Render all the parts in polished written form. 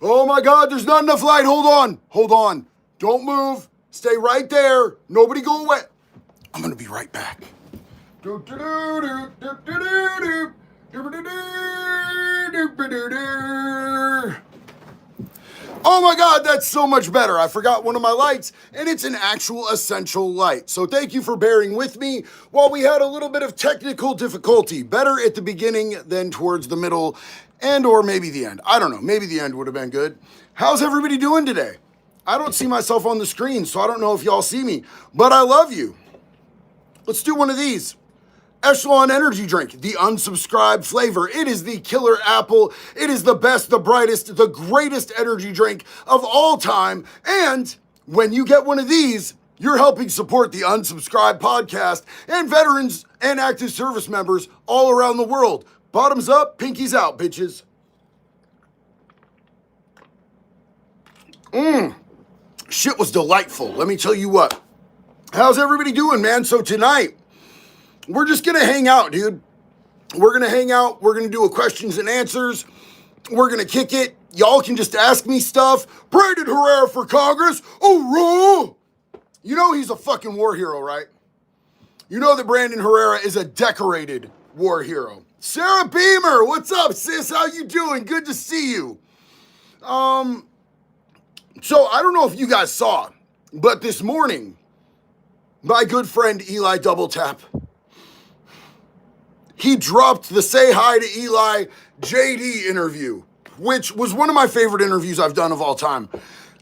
Oh my God, there's not enough light. Hold on. Hold on. Don't move. Stay right there. Nobody go away. I'm going to be right back. Oh my God, that's so much better. I forgot one of my lights, and it's an actual essential light. So thank you for bearing with me while we had a little bit of technical difficulty. Better at the beginning than towards the middle and or maybe the end. I don't know. Maybe the end would have been good. How's everybody doing today? I don't see myself on the screen, so I don't know if y'all see me, but I love you. Let's do one of these. Echelon energy drink, the unsubscribed flavor. It is the killer apple. It is the best, the brightest, the greatest energy drink of all time. And when you get one of these, you're helping support the Unsubscribed podcast and veterans and active service members all around the world. Bottoms up, pinkies out, bitches. Shit was delightful. Let me tell you what. How's everybody doing, man? So tonight, we're just gonna hang out, dude. We're gonna hang out. We're gonna do a questions and answers. We're gonna kick it. Y'all can just ask me stuff. Brandon Herrera for Congress. Oh, you know he's a fucking war hero, right? You know that Brandon Herrera is a decorated war hero. Sarah Beamer, what's up, sis? How you doing? Good to see you. So I don't know if you guys saw, but this morning, my good friend Eli Double Tap, he dropped the Say Hi to Eli JD interview, which was one of my favorite interviews I've done of all time.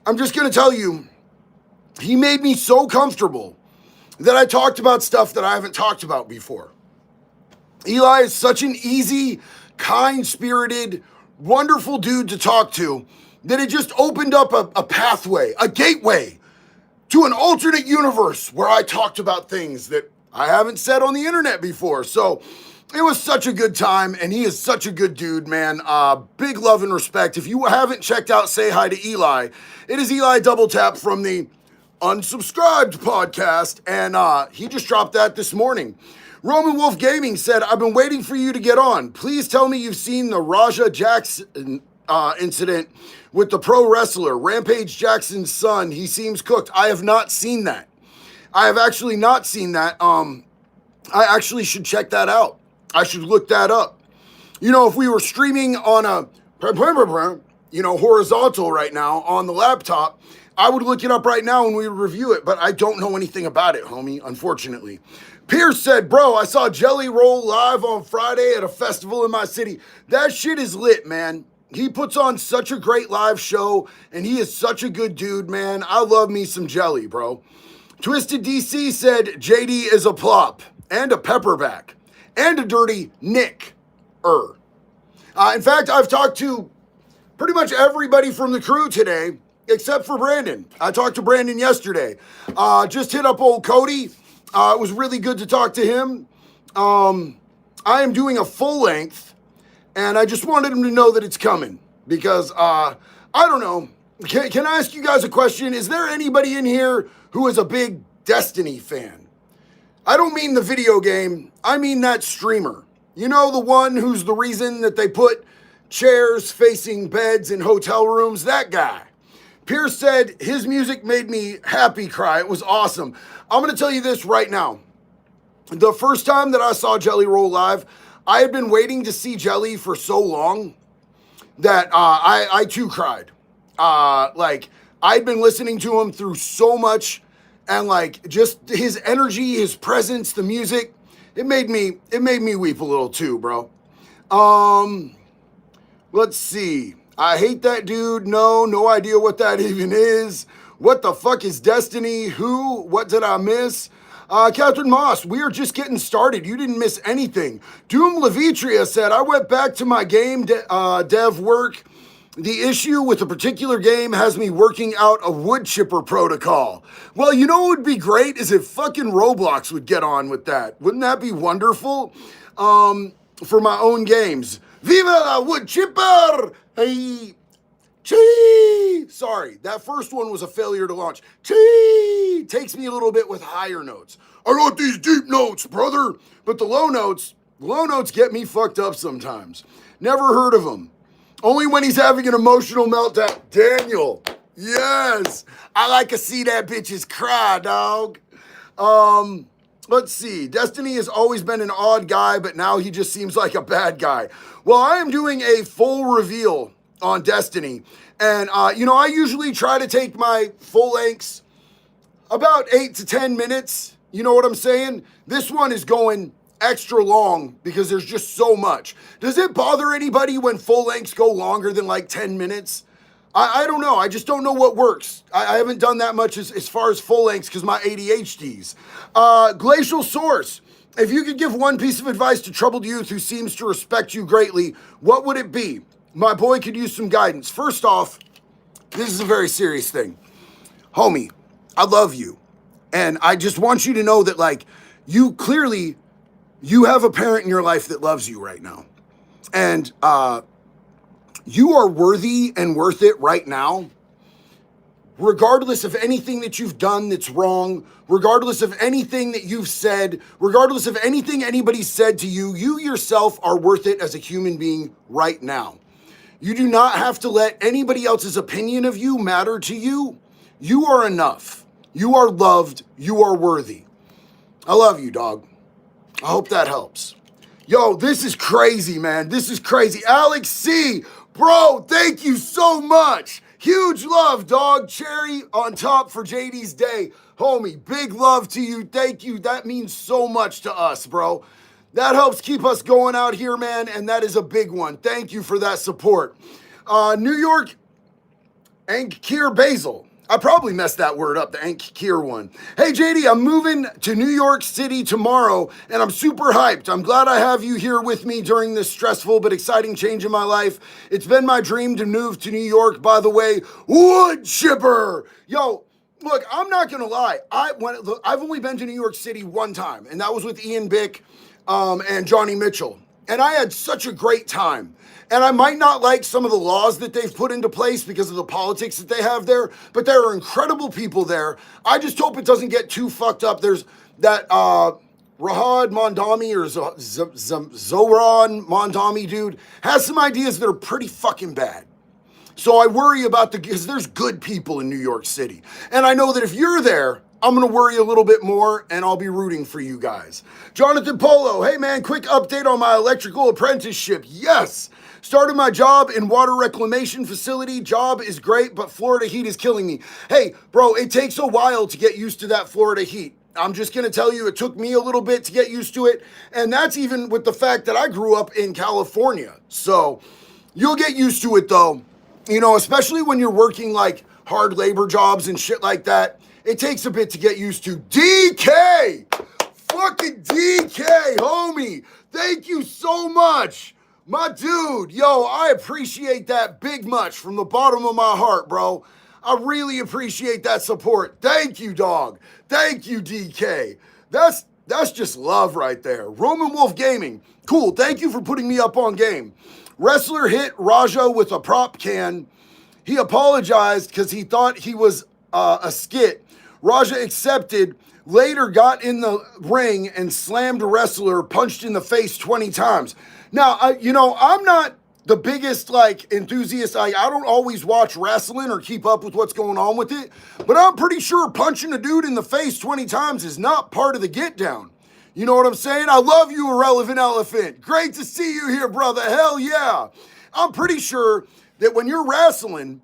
I'm just going to tell you, he made me so comfortable that I talked about stuff that I haven't talked about before. Eli is such an easy, kind-spirited, wonderful dude to talk to that it just opened up a pathway, a gateway to an alternate universe where I talked about things that I haven't said on the internet before. So it was such a good time, and he is such a good dude, man. Big love and respect. If you haven't checked out Say Hi to Eli, it is Eli Double Tap from the Unsubscribed podcast, and he just dropped that this morning. Roman Wolf Gaming said, I've been waiting for you to get on. Please tell me you've seen the Raja Jackson incident with the pro wrestler, Rampage Jackson's son. He seems cooked. I have not seen that. I have actually not seen that. I actually should check that out. I should look that up. You know, if we were streaming on a, horizontal right now on the laptop, I would look it up right now and we would review it, but I don't know anything about it, homie, unfortunately. Pierce said, bro, I saw Jelly Roll live on Friday at a festival in my city. That shit is lit, man. He puts on such a great live show, and he is such a good dude, man. I love me some Jelly, bro. Twisted DC said, JD is a plop, and a pepperback, and a dirty Nick-er. In fact, I've talked to pretty much everybody from the crew today, except for Brandon. I talked to Brandon yesterday. Just hit up old Cody. It was really good to talk to him. I am doing a full length, and I just wanted him to know that it's coming because, I don't know. Can I ask you guys a question? Is there anybody in here who is a big Destiny fan? I don't mean the video game. I mean that streamer. You know, the one who's the reason that they put chairs facing beds in hotel rooms? That guy. Pierce said his music made me happy cry. It was awesome. I'm going to tell you this right now. The first time that I saw Jelly Roll live, I had been waiting to see Jelly for so long that I too cried. I'd been listening to him through so much, and just his energy, his presence, the music, it made me weep a little too, bro. Let's see. I hate that dude. No idea what that even is. What the fuck is Destiny? Who? What did I miss? Catherine Moss, we are just getting started. You didn't miss anything. Doom Levitria said, I went back to my game dev work. The issue with a particular game has me working out a wood chipper protocol. Well, you know what would be great is if fucking Roblox would get on with that. Wouldn't that be wonderful? For my own games. Viva la wood chipper! Hey, chee! Sorry, that first one was a failure to launch. Chee! Takes me a little bit with higher notes. I got these deep notes, brother. But the low notes get me fucked up sometimes. Never heard of them. Only when he's having an emotional meltdown. Daniel, yes. I like to see that bitches cry, dog. Let's see. Destiny has always been an odd guy, but now he just seems like a bad guy. Well, I am doing a full reveal on Destiny. And, I usually try to take my full lengths about 8 to 10 minutes. You know what I'm saying? This one is going extra long because there's just so much. Does it bother anybody when full lengths go longer than like 10 minutes? I don't know. I just don't know what works. I haven't done that much as far as full lengths because my ADHD's. Glacial Source. If you could give one piece of advice to troubled youth who seems to respect you greatly, what would it be? My boy could use some guidance. First off, this is a very serious thing. Homie, I love you. And I just want you to know that, like, you have a parent in your life that loves you right now. And you are worthy and worth it right now, regardless of anything that you've done that's wrong, regardless of anything that you've said, regardless of anything anybody said to you, you yourself are worth it as a human being right now. You do not have to let anybody else's opinion of you matter to you. You are enough. You are loved. You are worthy. I love you, dog. I hope that helps. Yo, this is crazy, man. This is crazy. Alex C., bro, thank you so much. Huge love, dog. Cherry on top for JD's day. Homie, big love to you. Thank you. That means so much to us, bro. That helps keep us going out here, man, and that is a big one. Thank you for that support. New York, Ankir Basil. I probably messed that word up, the Ankir one. Hey, JD, I'm moving to New York City tomorrow, and I'm super hyped. I'm glad I have you here with me during this stressful but exciting change in my life. It's been my dream to move to New York, by the way. Wood chipper! Yo, look, I'm not going to lie. I've only been to New York City one time, and that was with Ian Bick and Johnny Mitchell. And I had such a great time. And I might not like some of the laws that they've put into place because of the politics that they have there, but there are incredible people there. I just hope it doesn't get too fucked up. There's that Rahad Mondami or Zoran Mondami dude has some ideas that are pretty fucking bad. So I worry about because there's good people in New York City. And I know that if you're there, I'm going to worry a little bit more, and I'll be rooting for you guys. Jonathan Polo, hey man, quick update on my electrical apprenticeship. Yes! Started my job in water reclamation facility. Job is great, but Florida heat is killing me. Hey, bro, it takes a while to get used to that Florida heat. I'm just going to tell you, it took me a little bit to get used to it, and that's even with the fact that I grew up in California. So you'll get used to it, though. You know, especially when you're working, like, hard labor jobs and shit like that. It takes a bit to get used to. DK! Fucking DK, homie! Thank you so much! My dude, yo, I appreciate that big much from the bottom of my heart, bro. I really appreciate that support. Thank you, dog. Thank you, DK. That's just love right there. Roman Wolf Gaming. Cool, thank you for putting me up on game. Wrestler hit Raja with a prop can. He apologized because he thought he was a skit. Raja accepted, later got in the ring and slammed a wrestler, punched in the face 20 times. Now, I'm not the biggest, enthusiast. I don't always watch wrestling or keep up with what's going on with it, but I'm pretty sure punching a dude in the face 20 times is not part of the get down. You know what I'm saying? I love you, Irrelevant Elephant. Great to see you here, brother. Hell yeah. I'm pretty sure that when you're wrestling,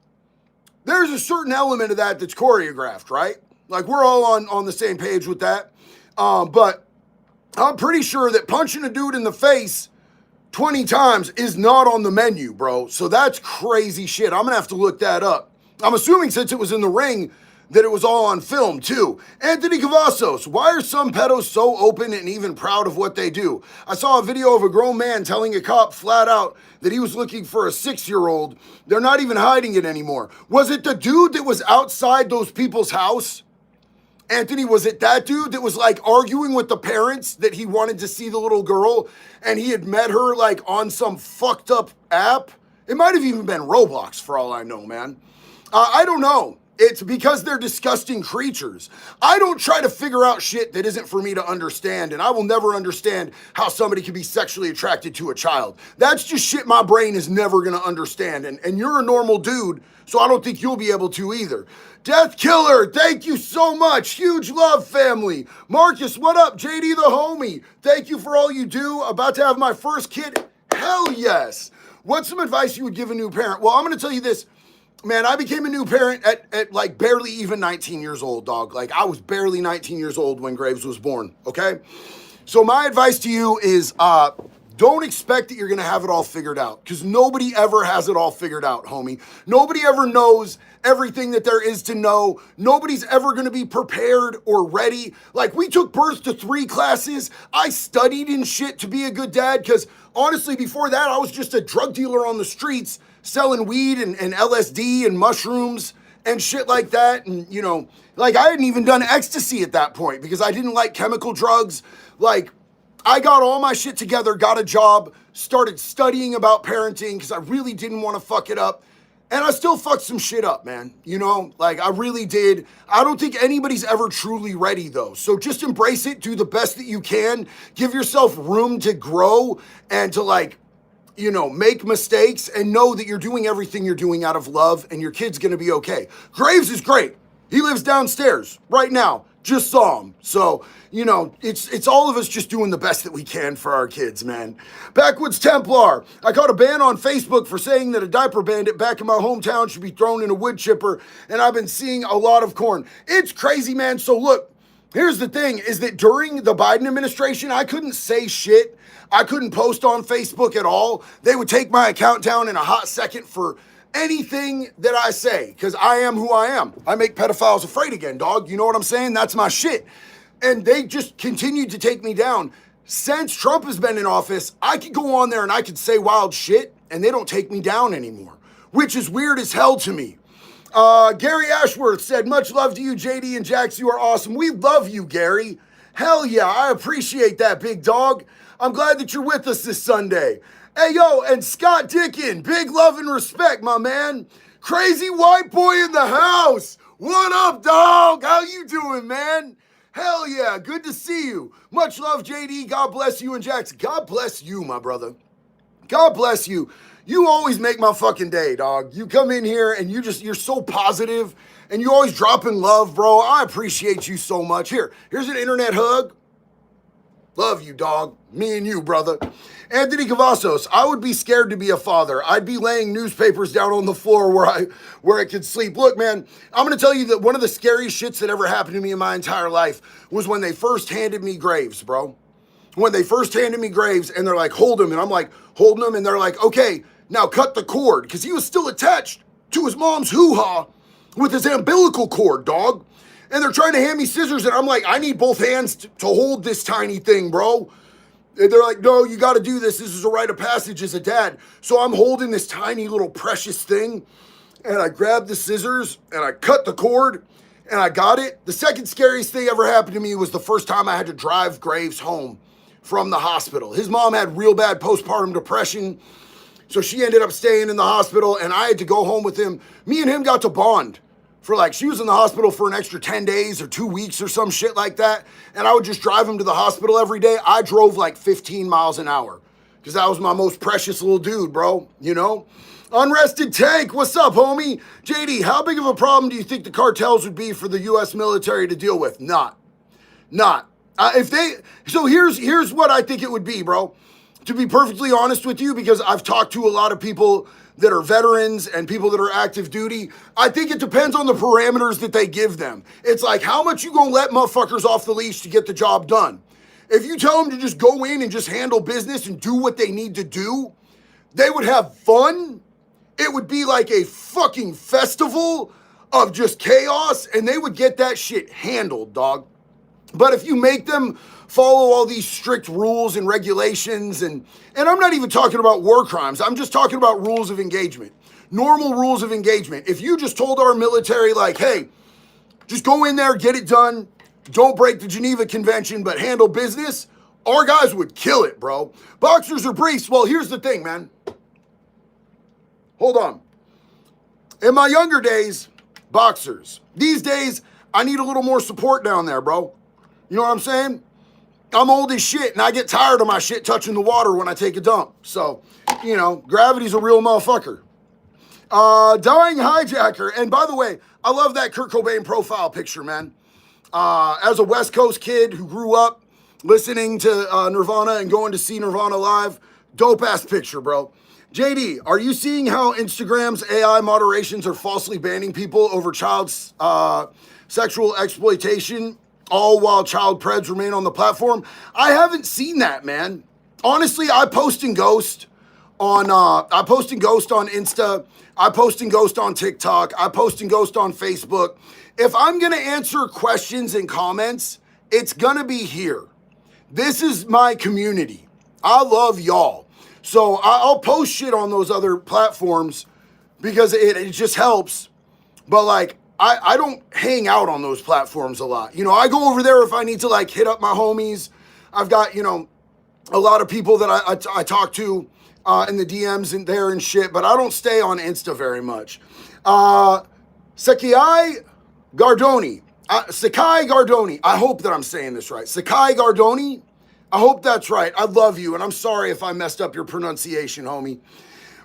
there's a certain element of that that's choreographed, right? Like, we're all on the same page with that. But I'm pretty sure that punching a dude in the face 20 times is not on the menu, bro. So that's crazy shit. I'm going to have to look that up. I'm assuming since it was in the ring that it was all on film, too. Anthony Cavazos, why are some pedos so open and even proud of what they do? I saw a video of a grown man telling a cop flat out that he was looking for a 6-year-old. They're not even hiding it anymore. Was it the dude that was outside those people's house? Anthony, was it that dude that was arguing with the parents that he wanted to see the little girl and he had met her on some fucked up app? It might have even been Roblox for all I know, man. I don't know It's because they're disgusting creatures. I don't try to figure out shit that isn't for me to understand, and I will never understand how somebody can be sexually attracted to a child. That's just shit my brain is never gonna understand, and you're a normal dude, so I don't think you'll be able to either. Death Killer, thank you so much. Huge love, family. Marcus, what up? JD the homie, thank you for all you do. About to have my first kid. Hell yes. What's some advice you would give a new parent? Well, I'm gonna tell you this. Man, I became a new parent at like barely even 19 years old, dog. Like I was barely 19 years old when Graves was born, okay? So my advice to you is don't expect that you're gonna have it all figured out, because nobody ever has it all figured out, homie. Nobody ever knows everything that there is to know. Nobody's ever gonna be prepared or ready. Like we took birth to 3 classes. I studied and shit to be a good dad, because honestly, before that, I was just a drug dealer on the streets selling weed and LSD and mushrooms and shit like that. And, you know, like I hadn't even done ecstasy at that point because I didn't like chemical drugs. Like I got all my shit together, got a job, started studying about parenting because I really didn't want to fuck it up. And I still fucked some shit up, man. You know, like I really did. I don't think anybody's ever truly ready though. So just embrace it, do the best that you can, give yourself room to grow and to like, you know, make mistakes and know that you're doing everything you're doing out of love and your kid's gonna be okay. Graves is great. He lives downstairs right now. Just saw him. So, you know, it's all of us just doing the best that we can for our kids, man. Backwoods Templar. I caught a ban on Facebook for saying that a diaper bandit back in my hometown should be thrown in a wood chipper, and I've been seeing a lot of corn. It's crazy, man. So look, here's the thing, is that during the Biden administration, I couldn't say shit. I couldn't post on Facebook at all. They would take my account down in a hot second for anything that I say, because I am who I am. I make pedophiles afraid again, dog. You know what I'm saying? That's my shit. And they just continued to take me down. Since Trump has been in office, I could go on there and I could say wild shit, and they don't take me down anymore, which is weird as hell to me. Gary Ashworth said, much love to you, JD and Jax. You are awesome. We love you, Gary. Hell yeah, I appreciate that, big dog. I'm glad that you're with us this Sunday. Hey, yo, and Scott Dickin, big love and respect, my man. Crazy white boy in the house. What up, dog? How you doing, man? Hell yeah, good to see you. Much love, JD. God bless you and Jax. God bless you, my brother. God bless you. You always make my fucking day, dog. You come in here and you're so positive and you always dropping love, bro. I appreciate you so much. Here's an internet hug. Love you, dog. Me and you, brother. Anthony Cavazos, I would be scared to be a father. I'd be laying newspapers down on the floor where I could sleep. Look, man, I'm going to tell you that one of the scariest shits that ever happened to me in my entire life was when they first handed me Graves, bro. When they first handed me Graves and they're like, hold him. And I'm like, holding him. And they're like, okay, now cut the cord. Because he was still attached to his mom's hoo-ha with his umbilical cord, dog. And they're trying to hand me scissors, and I'm like, I need both hands to hold this tiny thing, bro. And they're like, no, you got to do this. This is a rite of passage as a dad. So I'm holding this tiny little precious thing, and I grabbed the scissors, and I cut the cord, and I got it. The second scariest thing ever happened to me was the first time I had to drive Graves home from the hospital. His mom had real bad postpartum depression, so she ended up staying in the hospital, and I had to go home with him. Me and him got to bond. For like, she was in the hospital for an extra 10 days or 2 weeks or some shit like that. And I would just drive him to the hospital every day. I drove like 15 miles an hour because that was my most precious little dude, bro. You know? Unrested Tank, what's up, homie? JD, how big of a problem do you think the cartels would be for the U.S. military to deal with? Not. So here's what I think it would be, bro. To be perfectly honest with you, because I've talked to a lot of people that are veterans and people that are active duty, I think it depends on the parameters that they give them. It's like, how much you gonna let motherfuckers off the leash to get the job done? If you tell them to just go in and just handle business and do what they need to do, they would have fun. It would be like a fucking festival of just chaos, and they would get that shit handled, dog. But if you make them follow all these strict rules and regulations, and I'm not even talking about war crimes, I'm just talking about rules of engagement, normal rules of engagement. If you just told our military, like, hey, just go in there, get it done, don't break the Geneva Convention, but handle business, our guys would kill it, bro. Boxers or briefs? Well, here's the thing, man. Hold on. In my younger days, boxers. These days, I need a little more support down there, bro. You know what I'm saying? I'm old as shit, and I get tired of my shit touching the water when I take a dump. So, you know, gravity's a real motherfucker. Dying Hijacker. And by the way, I love that Kurt Cobain profile picture, man. As a West Coast kid who grew up listening to Nirvana and going to see Nirvana live, dope-ass picture, bro. JD, are you seeing how Instagram's AI moderations are falsely banning people over child sexual exploitation, all while child preds remain on the platform? I haven't seen that, man. Honestly, I post and ghost on Insta. I post and ghost on TikTok. I post and ghost on Facebook. If I'm gonna answer questions and comments, it's gonna be here. This is my community. I love y'all. So I'll post shit on those other platforms because it just helps. But like, I don't hang out on those platforms a lot. You know, I go over there if I need to like hit up my homies. I've got, you know, a lot of people that I talk to in the DMs and there and shit, but I don't stay on Insta very much. Sakai Gardoni. I hope that I'm saying this right. Sakai Gardoni. I hope that's right. I love you, and I'm sorry if I messed up your pronunciation, homie.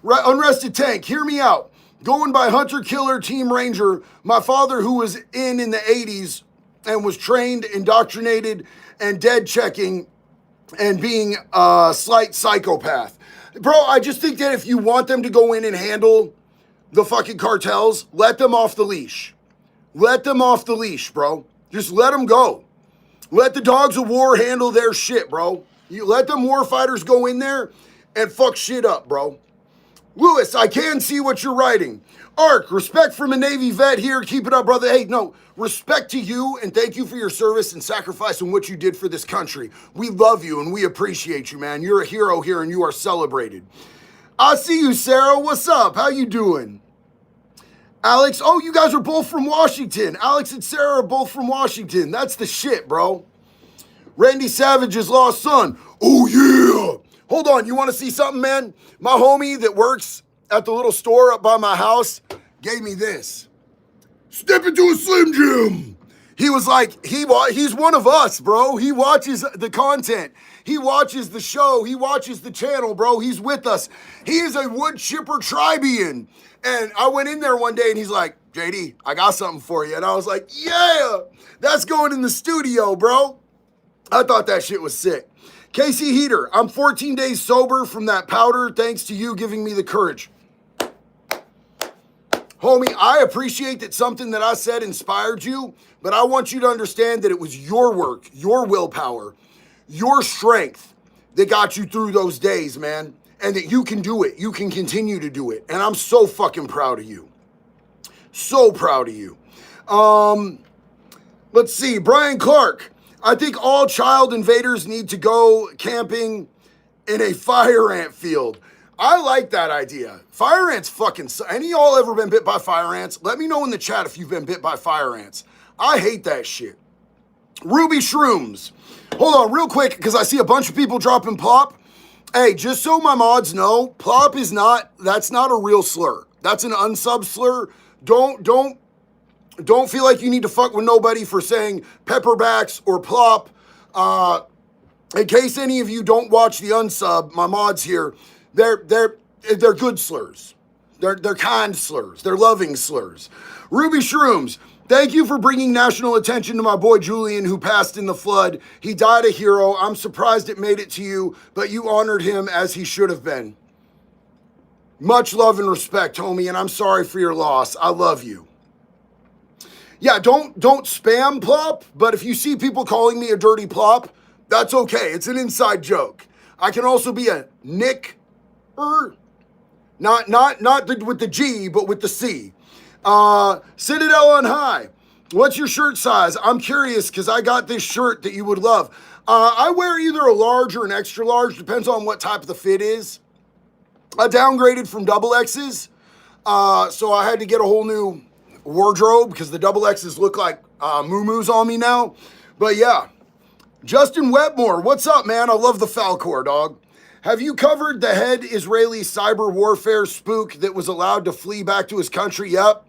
Unrested Tank, hear me out. Going by Hunter Killer Team Ranger, my father who was in the 80s and was trained, indoctrinated, and dead checking and being a slight psychopath. Bro, I just think that if you want them to go in and handle the fucking cartels, let them off the leash. Let them off the leash, bro. Just let them go. Let the dogs of war handle their shit, bro. You let them war fighters go in there and fuck shit up, bro. Lewis, I can see what you're writing. Ark, respect from a Navy vet here. Keep it up, brother. Hey, no, respect to you and thank you for your service and sacrifice and what you did for this country. We love you and we appreciate you, man. You're a hero here and you are celebrated. I see you, Sarah. What's up? How you doing? Alex, oh, you guys are both from Washington. Alex and Sarah are both from Washington. That's the shit, bro. Randy Savage's lost son. Oh, yeah. Hold on, you want to see something, man? My homie that works at the little store up by my house gave me this. Step into a Slim Jim. He was like, he's one of us, bro. He watches the content. He watches the show. He watches the channel, bro. He's with us. He is a wood chipper tribian. And I went in there one day and he's like, JD, I got something for you. And I was like, yeah, that's going in the studio, bro. I thought that shit was sick. Casey Heater, I'm 14 days sober from that powder thanks to you giving me the courage. Homie, I appreciate that something that I said inspired you, but I want you to understand that it was your work, your willpower, your strength that got you through those days, man, and that you can do it. You can continue to do it, and I'm so fucking proud of you. So proud of you. Let's see, Brian Clark. I think all child invaders need to go camping in a fire ant field. I like that idea. Fire ants fucking suck. Any of y'all ever been bit by fire ants? Let me know in the chat if you've been bit by fire ants. I hate that shit. Ruby Shrooms. Hold on real quick because I see a bunch of people dropping plop. Hey, just so my mods know, plop is that's not a real slur. That's an unsub slur. Don't feel like you need to fuck with nobody for saying pepperbacks or plop. In case any of you don't watch the unsub, my mods here, they're good slurs. They're kind slurs. They're loving slurs. Ruby Shrooms, thank you for bringing national attention to my boy Julian who passed in the flood. He died a hero. I'm surprised it made it to you, but you honored him as he should have been. Much love and respect, homie, and I'm sorry for your loss. I love you. Yeah, don't spam plop, but if you see people calling me a dirty plop, that's okay. It's an inside joke. I can also be a nick-er, not with the G, but with the C. Citadel on High, what's your shirt size? I'm curious because I got this shirt that you would love. I wear either a large or an extra large, depends on what type of the fit is. I downgraded from double X's, so I had to get a whole new wardrobe because the double X's look like moo-moos on me now. But yeah, Justin Wetmore, what's up, man? I love the Falcor, dog. Have you covered the head Israeli cyber warfare spook that was allowed to flee back to his country? Yep.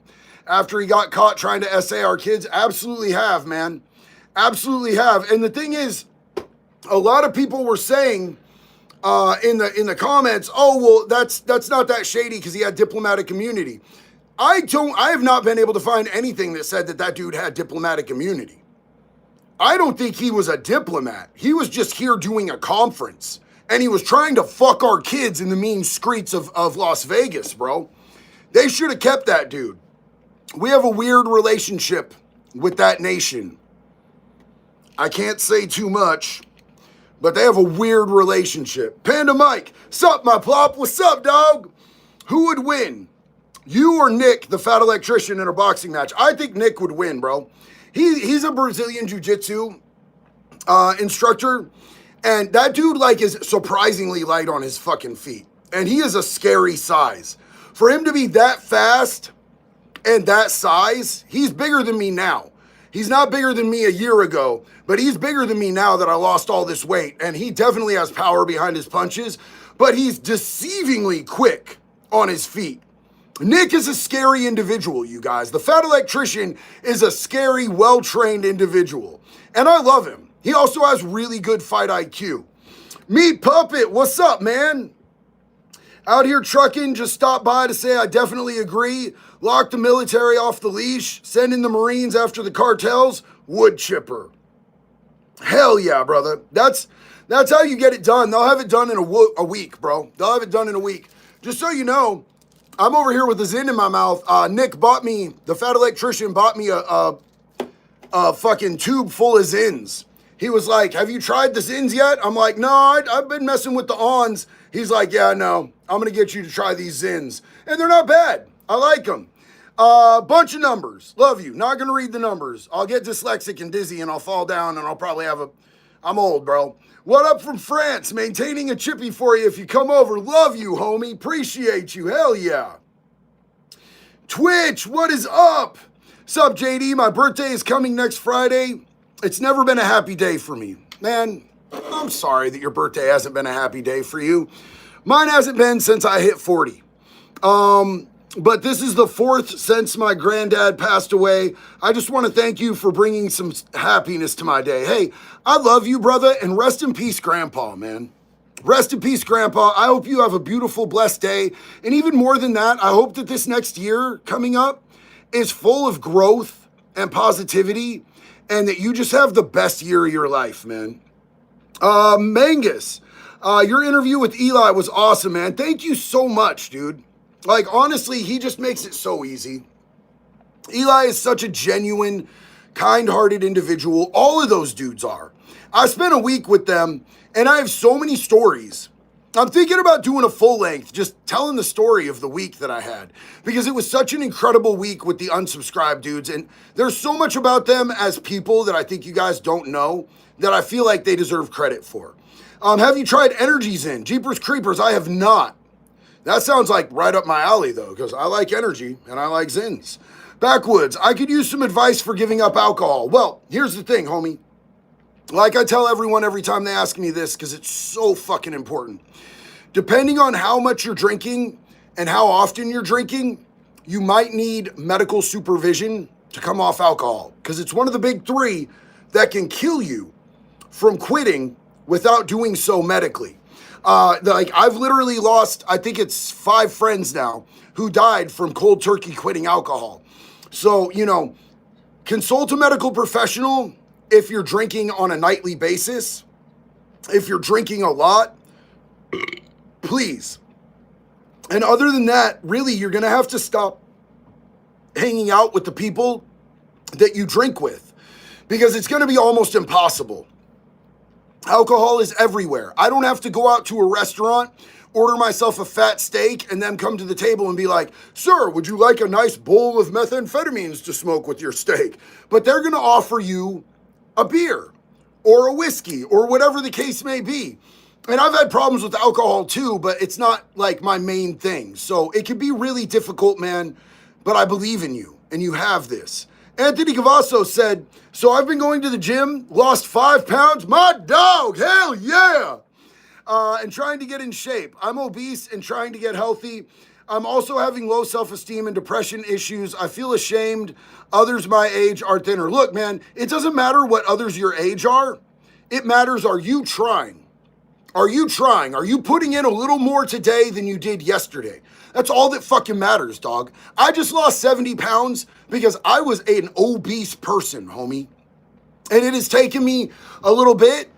after he got caught trying to essay our kids? Absolutely have, man. Absolutely have. And the thing is, a lot of people were saying in the comments, oh, well, that's not that shady because he had diplomatic immunity. I have not been able to find anything that said that dude had diplomatic immunity. I don't think he was a diplomat. He was just here doing a conference. And he was trying to fuck our kids in the mean streets of Las Vegas, bro. They should have kept that dude. We have a weird relationship with that nation. I can't say too much, but they have a weird relationship. Panda Mike, sup, my plop? What's up, dog? Who would win? You or Nick, the fat electrician, in a boxing match? I think Nick would win, bro. He's a Brazilian jiu-jitsu instructor, and that dude, like, is surprisingly light on his fucking feet. And he is a scary size. For him to be that fast and that size, he's bigger than me now. He's not bigger than me a year ago, but he's bigger than me now that I lost all this weight. And he definitely has power behind his punches, but he's deceivingly quick on his feet. Nick is a scary individual, you guys. The fat electrician is a scary, well-trained individual. And I love him. He also has really good fight IQ. Meat Puppet, what's up, man? Out here trucking, just stopped by to say I definitely agree. Lock the military off the leash. Send in the Marines after the cartels. Wood chipper. Hell yeah, brother. That's how you get it done. They'll have it done in a week, bro. They'll have it done in a week. Just so you know, I'm over here with a Zin in my mouth. Nick bought me, the fat electrician bought me a fucking tube full of Zins. He was like, have you tried the Zins yet? I'm like, no, I've been messing with the Ons. He's like, yeah, no, I'm going to get you to try these Zins. And they're not bad. I like them. Bunch of numbers. Love you. Not going to read the numbers. I'll get dyslexic and dizzy and I'll fall down and I'll probably I'm old, bro. What up from France? Maintaining a chippy for you if you come over. Love you, homie. Appreciate you. Hell yeah. Twitch, what is up? Sup, JD? My birthday is coming next Friday. It's never been a happy day for me. Man, I'm sorry that your birthday hasn't been a happy day for you. Mine hasn't been since I hit 40. But this is the 4th since my granddad passed away. I just want to thank you for bringing some happiness to my day. Hey, I love you, brother, and rest in peace, Grandpa, man. Rest in peace, Grandpa. I hope you have a beautiful, blessed day. And even more than that, I hope that this next year coming up is full of growth and positivity and that you just have the best year of your life, man. Mangus, your interview with Eli was awesome, man. Thank you so much, dude. Like, honestly, he just makes it so easy. Eli is such a genuine, kind-hearted individual. All of those dudes are. I spent a week with them, and I have so many stories. I'm thinking about doing a full length, just telling the story of the week that I had, because it was such an incredible week with the unsubscribed dudes, and there's so much about them as people that I think you guys don't know that I feel like they deserve credit for. Have you tried Energy Zen? Jeepers Creepers, I have not. That sounds like right up my alley, though, because I like energy and I like Zins. Backwoods, I could use some advice for giving up alcohol. Well, here's the thing, homie. Like I tell everyone every time they ask me this, because it's so fucking important. Depending on how much you're drinking and how often you're drinking, you might need medical supervision to come off alcohol, because it's one of the big 3 that can kill you from quitting without doing so medically. Like, I've literally lost, I think it's 5 friends now who died from cold turkey quitting alcohol. So, you know, consult a medical professional if you're drinking on a nightly basis. If you're drinking a lot, please. And other than that, really, you're going to have to stop hanging out with the people that you drink with, because it's going to be almost impossible. Alcohol is everywhere. I don't have to go out to a restaurant, order myself a fat steak, and then come to the table and be like, sir, would you like a nice bowl of methamphetamines to smoke with your steak? But they're going to offer you a beer or a whiskey or whatever the case may be. And I've had problems with alcohol too, but it's not like my main thing. So it can be really difficult, man, but I believe in you and you have this. Anthony Cavasso said, so I've been going to the gym, lost 5 pounds. My dog, hell yeah. And trying to get in shape. I'm obese and trying to get healthy. I'm also having low self-esteem and depression issues. I feel ashamed. Others my age are thinner. Look, man, it doesn't matter what others your age are. It matters, are you trying? Are you trying? Are you putting in a little more today than you did yesterday? That's all that fucking matters, dog. I just lost 70 pounds because I was an obese person, homie. And it has taken me a little bit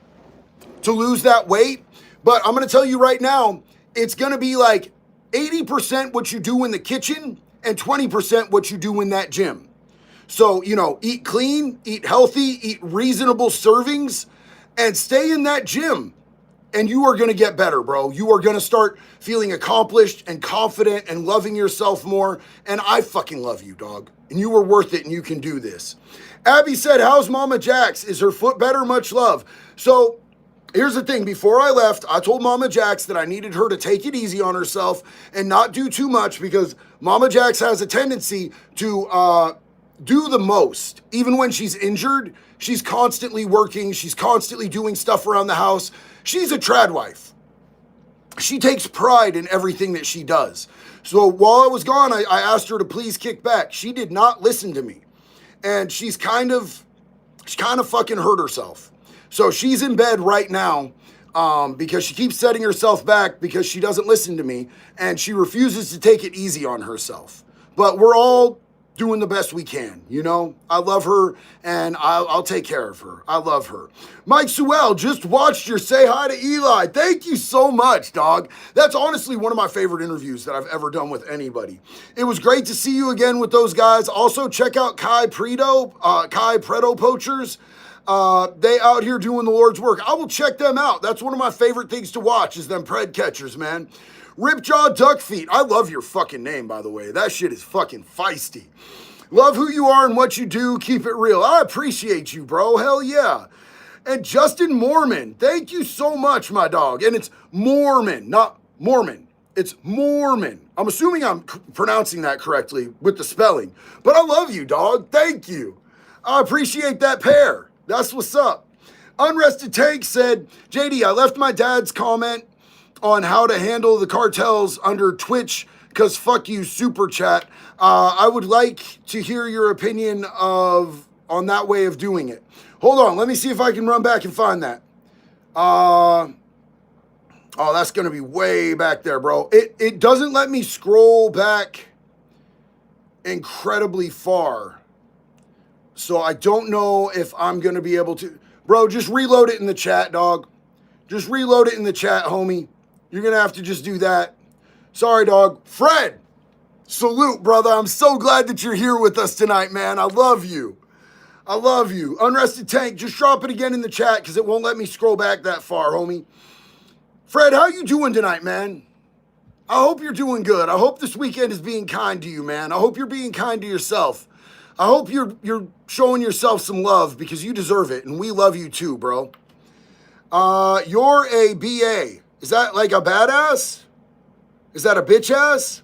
to lose that weight. But I'm going to tell you right now, it's going to be like 80% what you do in the kitchen and 20% what you do in that gym. So, eat clean, eat healthy, eat reasonable servings, and stay in that gym. And you are going to get better, bro. You are going to start feeling accomplished and confident and loving yourself more. And I fucking love you, dog. And you were worth it, and you can do this. Abby said, how's Mama Jax? Is her foot better? Much love. So here's the thing. Before I left, I told Mama Jax that I needed her to take it easy on herself and not do too much, because Mama Jax has a tendency to do the most. Even when she's injured, she's constantly working. She's constantly doing stuff around the house. She's a trad wife. She takes pride in everything that she does. So while I was gone, I asked her to please kick back. She did not listen to me. And she's kind of fucking hurt herself. So she's in bed right now because she keeps setting herself back because she doesn't listen to me. And she refuses to take it easy on herself. But we're all doing the best we can, I love her, and I'll take care of her. I love her. Mike Sewell, just watched your Say Hi to Eli. Thank you so much, dog. That's honestly one of my favorite interviews that I've ever done with anybody. It was great to see you again with those guys. Also, check out Kai Preto Poachers. They out here doing the Lord's work. I will check them out. That's one of my favorite things to watch, is them pred catchers, man. Ripjaw Duck Feet. I love your fucking name, by the way. That shit is fucking feisty. Love who you are and what you do. Keep it real. I appreciate you, bro. Hell yeah. And Justin Mormon. Thank you so much, my dog. And it's Mormon, not Mormon. It's Mormon. I'm assuming I'm pronouncing that correctly with the spelling. But I love you, dog. Thank you. I appreciate that pair. That's what's up. Unrested Tank said, JD, I left my dad's comment on how to handle the cartels under Twitch, because fuck you, super chat. I would like to hear your opinion on that way of doing it. Hold on, let me see if I can run back and find that. Oh, that's gonna be way back there, bro. It doesn't let me scroll back incredibly far. So I don't know if I'm gonna be able to. Bro, just reload it in the chat, dog. Just reload it in the chat, homie. You're going to have to just do that. Sorry, dog. Fred, salute, brother. I'm so glad that you're here with us tonight, man. I love you. I love you. Unrested Tank, just drop it again in the chat because it won't let me scroll back that far, homie. Fred, how you doing tonight, man? I hope you're doing good. I hope this weekend is being kind to you, man. I hope you're being kind to yourself. I hope you're showing yourself some love because you deserve it, and we love you too, bro. You're a BA. Is that like a badass? Is that a bitch ass?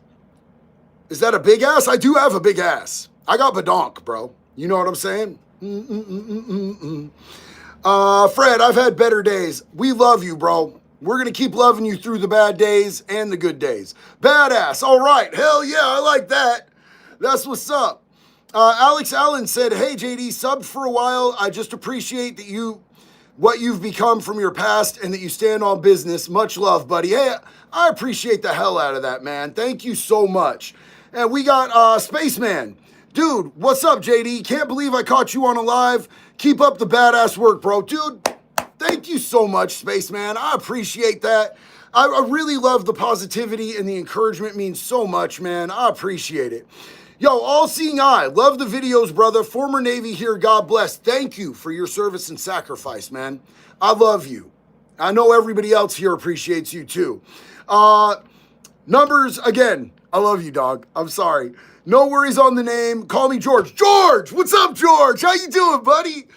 Is that a big ass? I do have a big ass. I got badonk, bro. You know what I'm saying? Fred, I've had better days. We love you, bro. We're going to keep loving you through the bad days and the good days. Badass. All right. Hell yeah. I like that. That's what's up. Alex Allen said, hey, JD, subbed for a while. I just appreciate that what you've become from your past and that you stand on business. Much love, buddy. Hey, I appreciate the hell out of that, man. Thank you so much. And we got Spaceman. Dude, what's up, JD? Can't believe I caught you on a live. Keep up the badass work, bro. Dude, thank you so much, Spaceman. I appreciate that. I really love the positivity and the encouragement. Means so much, man. I appreciate it. Yo, all-seeing eye. Love the videos, brother. Former Navy here. God bless. Thank you for your service and sacrifice, man. I love you. I know everybody else here appreciates you, too. Numbers, again, I love you, dog. I'm sorry. No worries on the name. Call me George. George! What's up, George? How you doing, buddy?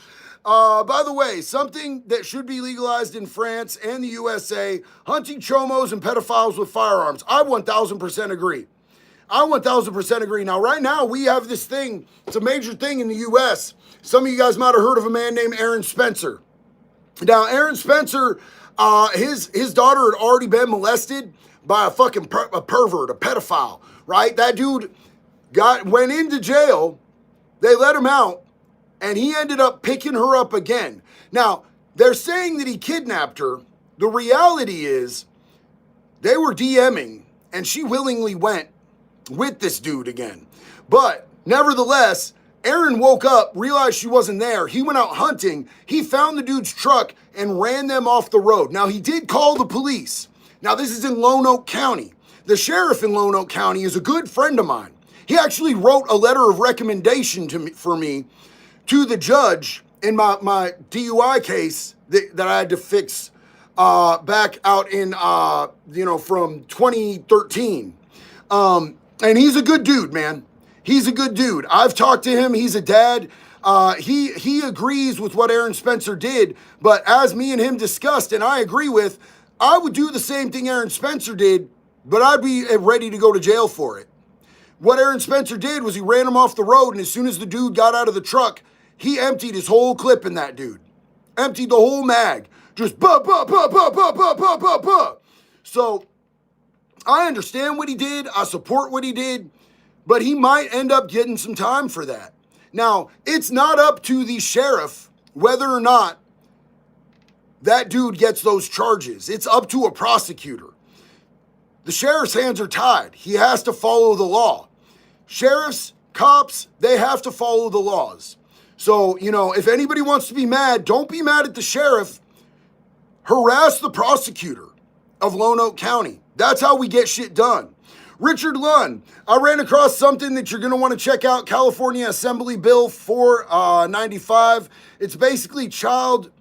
By the way, something that should be legalized in France and the USA, hunting chomos and pedophiles with firearms. I 1,000% agree. I 1,000% agree. Now, right now, we have this thing. It's a major thing in the U.S. Some of you guys might have heard of a man named Aaron Spencer. Now, Aaron Spencer, his daughter had already been molested by a fucking a pervert, a pedophile, right? That dude went into jail, they let him out, and he ended up picking her up again. Now, they're saying that he kidnapped her. The reality is they were DMing, and she willingly went with this dude again. But nevertheless, Aaron woke up, realized she wasn't there. He went out hunting. He found the dude's truck and ran them off the road. Now, he did call the police. Now, this is in Lone Oak County. The sheriff in Lone Oak County is a good friend of mine. He actually wrote a letter of recommendation for me to the judge in my DUI case that I had to fix back out in, from 2013. And he's a good dude, man. He's a good dude. I've talked to him. He's a dad. He agrees with what Aaron Spencer did, but as me and him discussed, and I agree with, I would do the same thing Aaron Spencer did, but I'd be ready to go to jail for it. What Aaron Spencer did was he ran him off the road, and as soon as the dude got out of the truck, he emptied his whole clip in that dude. Emptied the whole mag. Just buh. So I understand what he did. I support what he did, but he might end up getting some time for that. Now, it's not up to the sheriff whether or not that dude gets those charges. It's up to a prosecutor. The sheriff's hands are tied. He has to follow the law. Sheriffs, cops, they have to follow the laws. So, if anybody wants to be mad, don't be mad at the sheriff. Harass the prosecutor of Lone Oak County. That's how we get shit done. Richard Lunn, I ran across something that you're going to want to check out, California Assembly Bill 495. It's basically child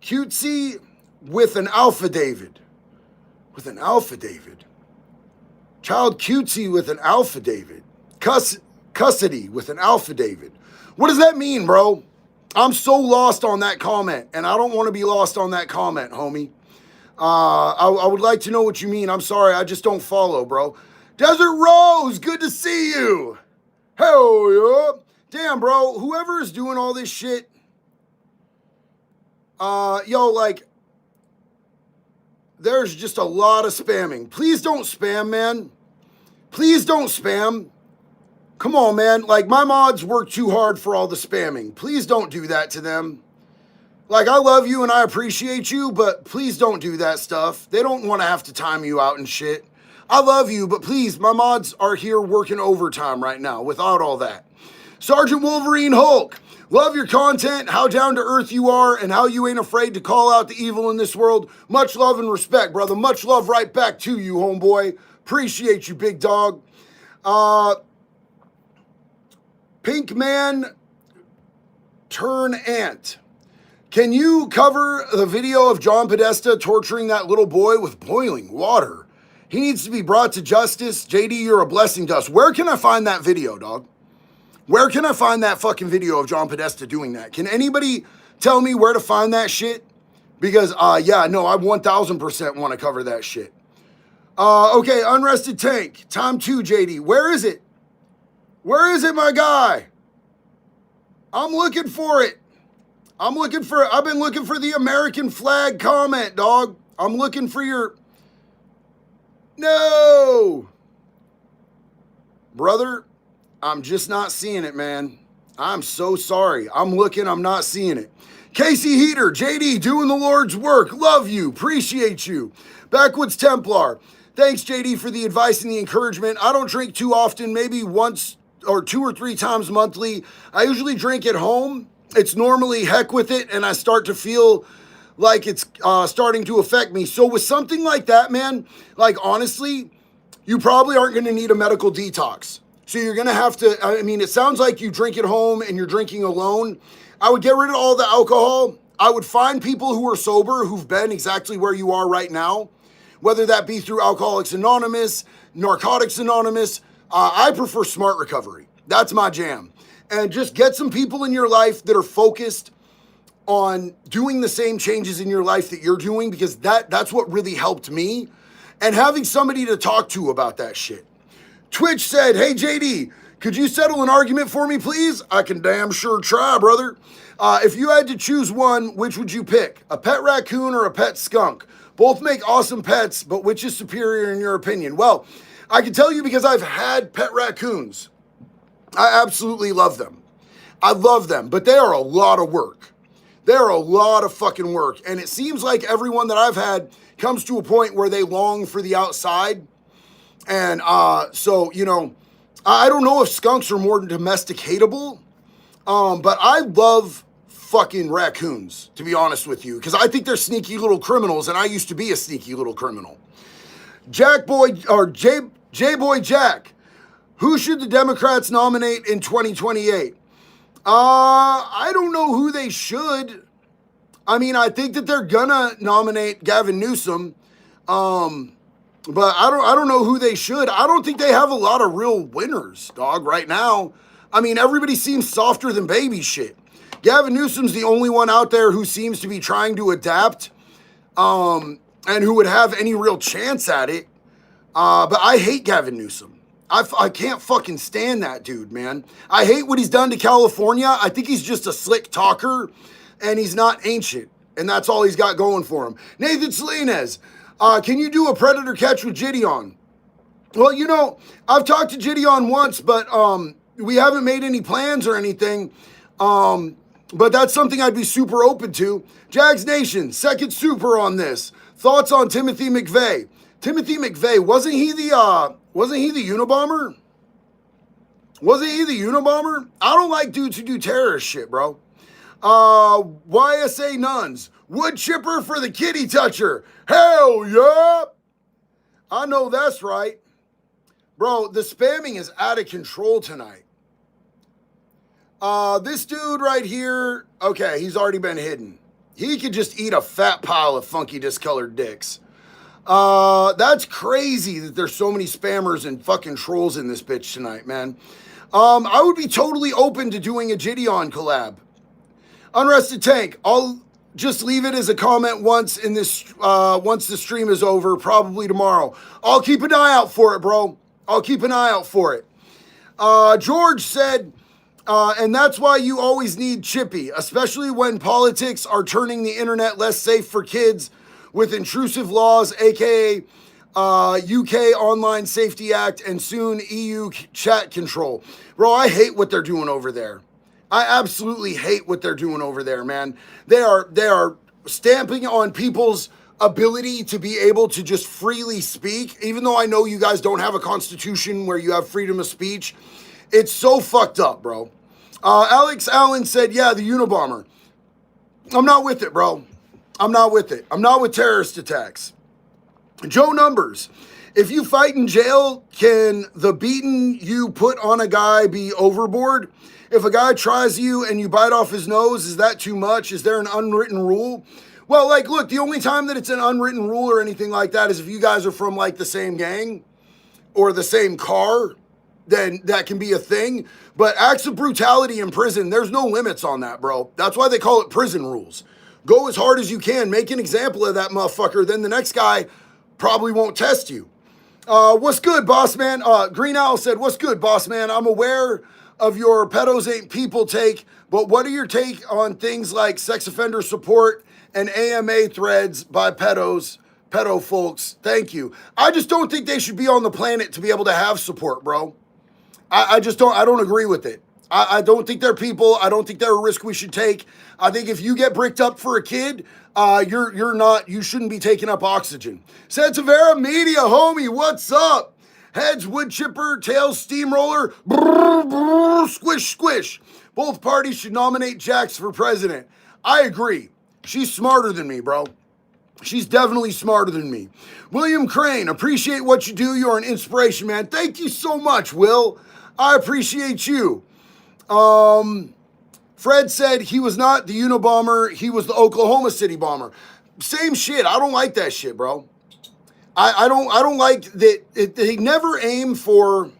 cutesy with an affidavit. With an affidavit. Child cutesy with an affidavit. Custody with an affidavit. What does that mean, bro? I'm so lost on that comment, and I don't want to be lost on that comment, homie. I would like to know what you mean. I'm sorry, I just don't follow, bro. Desert Rose, good to see you. Hell yeah. Damn, bro, whoever is doing all this shit, there's just a lot of spamming. Please don't spam, man. Please don't spam. Come on, man. My mods work too hard for all the spamming. Please don't do that to them. I love you and I appreciate you, but please don't do that stuff. They don't want to have to time you out and shit. I love you, but please, my mods are here working overtime right now without all that. Sergeant Wolverine Hulk, love your content, how down to earth you are, and how you ain't afraid to call out the evil in this world. Much love and respect, brother. Much love right back to you, homeboy. Appreciate you, big dog. Pink Man Turn Ant. Can you cover the video of John Podesta torturing that little boy with boiling water? He needs to be brought to justice. JD, you're a blessing to us. Where can I find that video, dog? Where can I find that fucking video of John Podesta doing that? Can anybody tell me where to find that shit? Because, I 1000% want to cover that shit. Okay, Unrested Tank. Time 2, JD. Where is it? Where is it, my guy? I'm looking for it. I've been looking for the American flag comment, dog. I'm looking for your... No! Brother, I'm just not seeing it, man. I'm so sorry. I'm looking, I'm not seeing it. Casey Heater, JD, doing the Lord's work. Love you. Appreciate you. Backwoods Templar. Thanks, JD, for the advice and the encouragement. I don't drink too often, maybe once or 2 or 3 times monthly. I usually drink at home. It's normally heck with it, and I start to feel like it's starting to affect me. So with something like that, man, honestly, you probably aren't going to need a medical detox. So you're going to have to, it sounds like you drink at home and you're drinking alone. I would get rid of all the alcohol. I would find people who are sober, who've been exactly where you are right now, whether that be through Alcoholics Anonymous, Narcotics Anonymous. I prefer Smart Recovery. That's my jam. And just get some people in your life that are focused on doing the same changes in your life that you're doing, because that's what really helped me. And having somebody to talk to about that shit. Twitch said, hey, JD, could you settle an argument for me, please? I can damn sure try, brother. If you had to choose one, which would you pick? A pet raccoon or a pet skunk? Both make awesome pets, but which is superior in your opinion? Well, I can tell you because I've had pet raccoons. I absolutely love them. I love them, but they are a lot of work. They're a lot of fucking work. And it seems like everyone that I've had comes to a point where they long for the outside. And so, you know, I don't know if skunks are more domesticatable, but I love fucking raccoons, to be honest with you, because I think they're sneaky little criminals, and I used to be a sneaky little criminal. Jack Boy, or J Boy Jack, who should the Democrats nominate in 2028? I don't know who they should. I mean, I think that they're gonna nominate Gavin Newsom, but I don't know who they should. I don't think they have a lot of real winners, dog, right now. I mean, everybody seems softer than baby shit. Gavin Newsom's the only one out there who seems to be trying to adapt, and who would have any real chance at it. But I hate Gavin Newsom. I can't fucking stand that dude, man. I hate what he's done to California. I think he's just a slick talker, and he's not ancient, and that's all he's got going for him. Nathan Salinas, can you do a predator catch with Gideon? Well, you know, I've talked to Gideon once, but we haven't made any plans or anything. But that's something I'd be super open to. Jags Nation, second super on this. Thoughts on Timothy McVeigh? Timothy McVeigh, wasn't he the Unabomber? Wasn't he the Unabomber? I don't like dudes who do terrorist shit, bro. YSA nuns, wood chipper for the kitty toucher. Hell yeah! I know that's right. Bro, the spamming is out of control tonight. This dude right here, okay, he's already been hidden. He could just eat a fat pile of funky discolored dicks. That's crazy that there's so many spammers and fucking trolls in this bitch tonight, man. I would be totally open to doing a Gideon collab. Unrested Tank, I'll just leave it as a comment once the stream is over, probably tomorrow. I'll keep an eye out for it, bro. I'll keep an eye out for it. George said, and that's why you always need Chippy, especially when politics are turning the internet less safe for kids with intrusive laws, aka UK Online Safety Act, and soon EU chat control. Bro, I hate what they're doing over there. I absolutely hate what they're doing over there, man. They are stamping on people's ability to be able to just freely speak, even though I know you guys don't have a constitution where you have freedom of speech. It's so fucked up, bro. Alex Allen said, yeah, the Unabomber. I'm not with it, bro. I'm not with it. I'm not with terrorist attacks. Joe Numbers, if you fight in jail, can the beating you put on a guy be overboard? If a guy tries you and you bite off his nose, is that too much? Is there an unwritten rule? Well, like, look, the only time that it's an unwritten rule or anything like that is if you guys are from, like, the same gang or the same car, then that can be a thing. But acts of brutality in prison, there's no limits on that, bro. That's why they call it prison rules. Go as hard as you can. Make an example of that motherfucker. Then the next guy probably won't test you. What's good, boss man? Green Owl said, what's good, boss man? I'm aware of your pedos ain't people take, but what are your take on things like sex offender support and AMA threads by pedo folks? Thank you. I just don't think they should be on the planet to be able to have support, bro. I don't agree with it. I don't think they're people. I don't think they're a risk we should take. I think if you get bricked up for a kid, you shouldn't be taking up oxygen. Said Tavera Media, homie, what's up? Heads, wood chipper, tails, steamroller, brrr, brrr, squish, squish. Both parties should nominate Jax for president. I agree. She's smarter than me, bro. She's definitely smarter than me. William Crane, appreciate what you do. You're an inspiration, man. Thank you so much, Will. I appreciate you. Fred said he was not the Unabomber. He was the Oklahoma City bomber. Same shit. I don't like that shit, bro. I don't like that. They never aim for.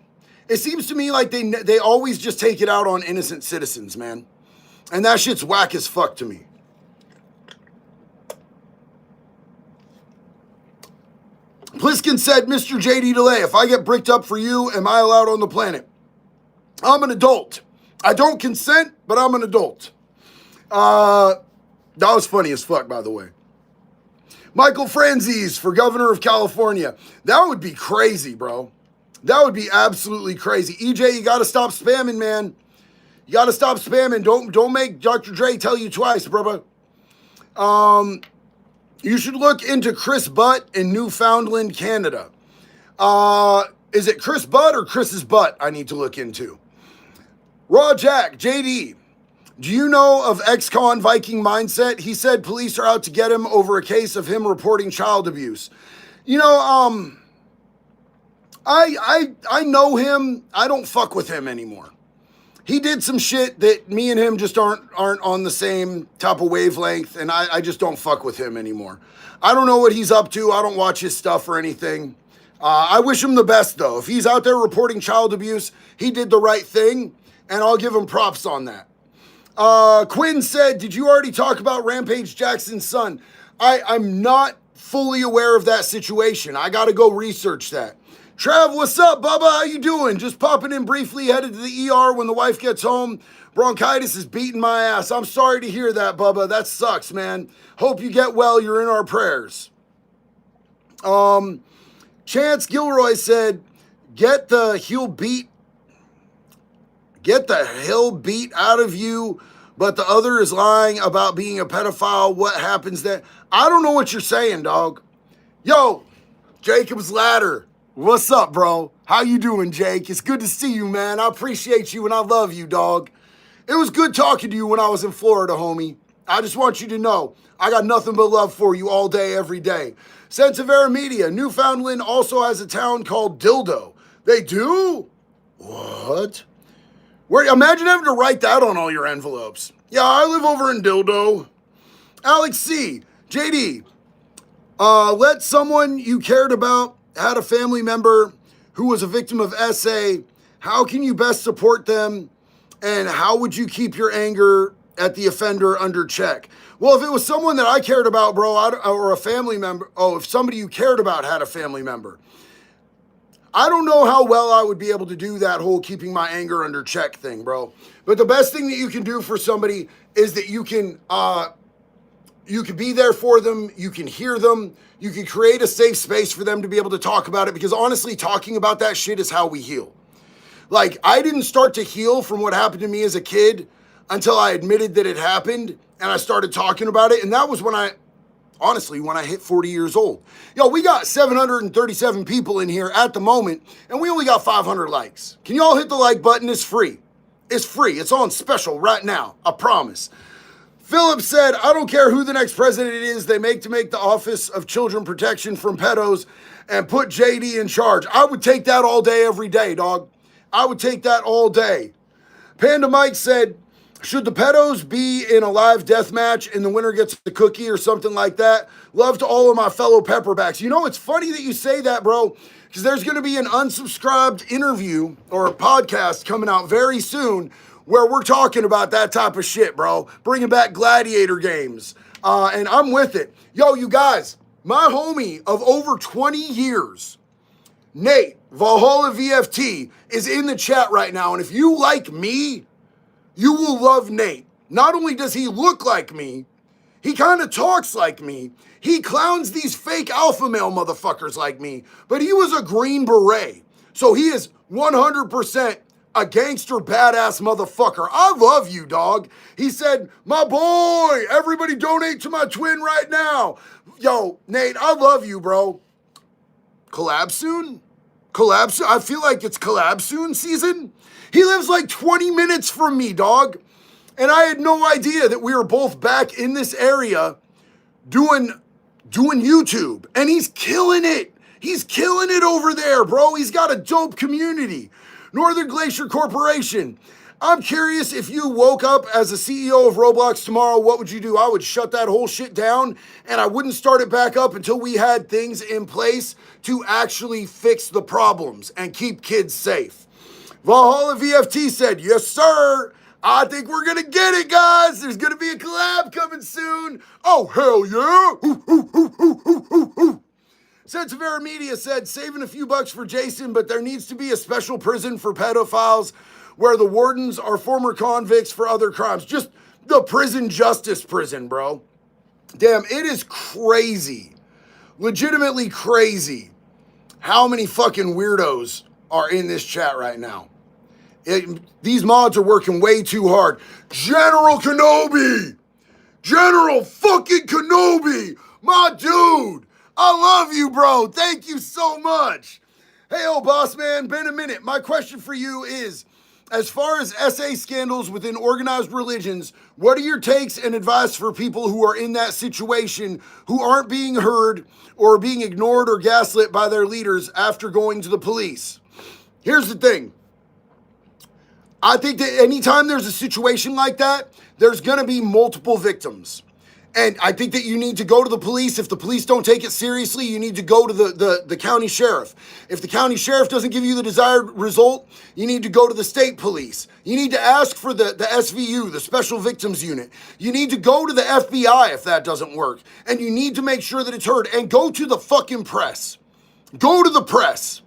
It seems to me like they always just take it out on innocent citizens, man. And that shit's whack as fuck to me. Pliskin said, Mr. JD Delay, if I get bricked up for you, am I allowed on the planet? I'm an adult. I don't consent, but I'm an adult. That was funny as fuck, by the way. Michael Franzese for governor of California. That would be crazy, bro. That would be absolutely crazy. EJ, you got to stop spamming, man. You got to stop spamming. Don't make Dr. Dre tell you twice, brother. You should look into Chris Butt in Newfoundland, Canada. Is it Chris Butt or Chris's Butt I need to look into? Raw Jack, JD, do you know of ex-con Viking mindset? He said police are out to get him over a case of him reporting child abuse. You know, I know him. I don't fuck with him anymore. He did some shit that me and him just aren't on the same type of wavelength, and I just don't fuck with him anymore. I don't know what he's up to. I don't watch his stuff or anything. I wish him the best, though. If he's out there reporting child abuse, he did the right thing, and I'll give him props on that. Quinn said, did you already talk about Rampage Jackson's son? I'm not fully aware of that situation. I got to go research that. Trav, what's up, Bubba? How you doing? Just popping in briefly, headed to the ER when the wife gets home. Bronchitis is beating my ass. I'm sorry to hear that, Bubba. That sucks, man. Hope you get well. You're in our prayers. Chance Gilroy said, get the hell beat out of you, but the other is lying about being a pedophile. What happens then? I don't know what you're saying, dog. Yo, Jacob's Ladder. What's up, bro? How you doing, Jake? It's good to see you, man. I appreciate you and I love you, dog. It was good talking to you when I was in Florida, homie. I just want you to know I got nothing but love for you all day, every day. Sense of Air Media. Newfoundland also has a town called Dildo. They do? What? Imagine having to write that on all your envelopes. Yeah, I live over in Dildo. Alex C. JD. Let someone you cared about had a family member who was a victim of SA. How can you best support them? And how would you keep your anger at the offender under check? Well, if it was someone that I cared about, bro, or a family member, if somebody you cared about had a family member, I don't know how well I would be able to do that whole keeping my anger under check thing, bro. But the best thing that you can do for somebody is that you can be there for them, you can hear them, you can create a safe space for them to be able to talk about it, because honestly, talking about that shit is how we heal. Like, I didn't start to heal from what happened to me as a kid until I admitted that it happened and I started talking about it, and that was when I hit 40 years old. Yo, we got 737 people in here at the moment, and we only got 500 likes. Can you all hit the like button? It's free. It's free. It's on special right now. I promise. Philip said, I don't care who the next president is, they make the Office of Children Protection from pedos and put JD in charge. I would take that all day, every day, dog. I would take that all day. Panda Mike said, should the pedos be in a live death match and the winner gets a cookie or something like that? Love to all of my fellow pepperbacks. You know, it's funny that you say that, bro, because there's going to be an unsubscribed interview or a podcast coming out very soon where we're talking about that type of shit, bro. Bringing back gladiator games. And I'm with it. Yo, you guys, my homie of over 20 years, Nate, Valhalla VFT, is in the chat right now. And if you like me, you will love Nate. Not only does he look like me, he kind of talks like me. He clowns these fake alpha male motherfuckers like me. But he was a Green Beret. So he is 100% a gangster badass motherfucker. I love you, dog. He said, my boy, everybody donate to my twin right now. Yo, Nate, I love you, bro. Collab soon? Collab soon? I feel like it's collab soon season. He lives like 20 minutes from me, dog. And I had no idea that we were both back in this area doing YouTube. And he's killing it. He's killing it over there, bro. He's got a dope community. Northern Glacier Corporation. I'm curious, if you woke up as a CEO of Roblox tomorrow, what would you do? I would shut that whole shit down and I wouldn't start it back up until we had things in place to actually fix the problems and keep kids safe. Valhalla VFT said, yes, sir. I think we're going to get it, guys. There's going to be a collab coming soon. Oh, hell yeah. Ooh, ooh, ooh, ooh, ooh, ooh, ooh. Sense of Air Media said, saving a few bucks for Jason, but there needs to be a special prison for pedophiles where the wardens are former convicts for other crimes. Just the prison justice prison, bro. Damn, it is crazy legitimately crazy how many fucking weirdos are in this chat right now. These mods are working way too hard. General Kenobi! General fucking Kenobi! My dude! I love you, bro. Thank you so much. Hey, old boss man, been a minute. My question for you is, as far as SA scandals within organized religions, what are your takes and advice for people who are in that situation, who aren't being heard or being ignored or gaslit by their leaders after going to the police? Here's the thing. I think that anytime there's a situation like that, there's going to be multiple victims. And I think that you need to go to the police. If the police don't take it seriously, you need to go to the county sheriff. If the county sheriff doesn't give you the desired result, you need to go to the state police. You need to ask for the SVU, the Special Victims Unit. You need to go to the FBI if that doesn't work. And you need to make sure that it's heard. And go to the fucking press. Go to the press.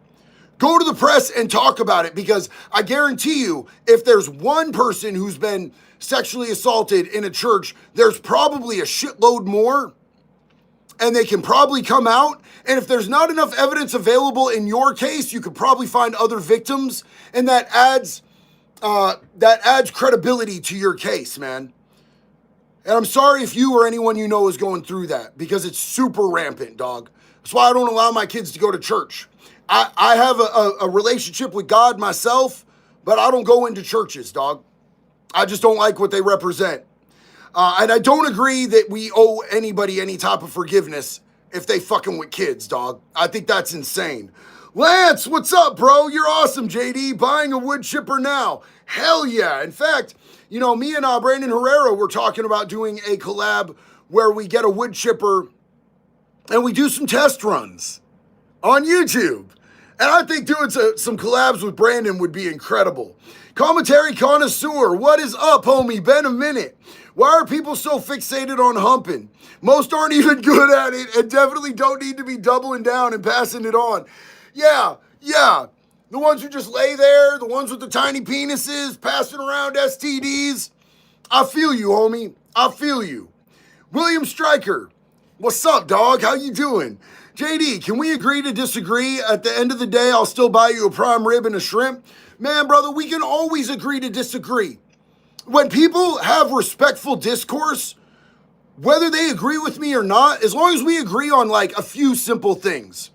Go to the press and talk about it, because I guarantee you, if there's one person who's been sexually assaulted in a church, there's probably a shitload more, and they can probably come out. And if there's not enough evidence available in your case, you could probably find other victims, and that adds credibility to your case, man. And I'm sorry if you or anyone you know is going through that, because it's super rampant, dog. That's why I don't allow my kids to go to church. I have a relationship with God myself, but I don't go into churches, dog. I just don't like what they represent. And I don't agree that we owe anybody any type of forgiveness if they fucking with kids, dog. I think that's insane. Lance, what's up, bro? You're awesome, JD. Buying a wood chipper now. Hell yeah. In fact, you know, me and Brandon Herrera were talking about doing a collab where we get a wood chipper and we do some test runs on YouTube. And I think doing some collabs with Brandon would be incredible. Commentary connoisseur, what is up, homie? Been a minute. Why are people so fixated on humping? Most aren't even good at it and definitely don't need to be doubling down and passing it on. Yeah. The ones who just lay there, the ones with the tiny penises, passing around STDs. I feel you, homie. I feel you. William Stryker, what's up, dog? How you doing? JD, can we agree to disagree? At the end of the day, I'll still buy you a prime rib and a shrimp. Man, brother, we can always agree to disagree. When people have respectful discourse, whether they agree with me or not, as long as we agree on like a few simple things,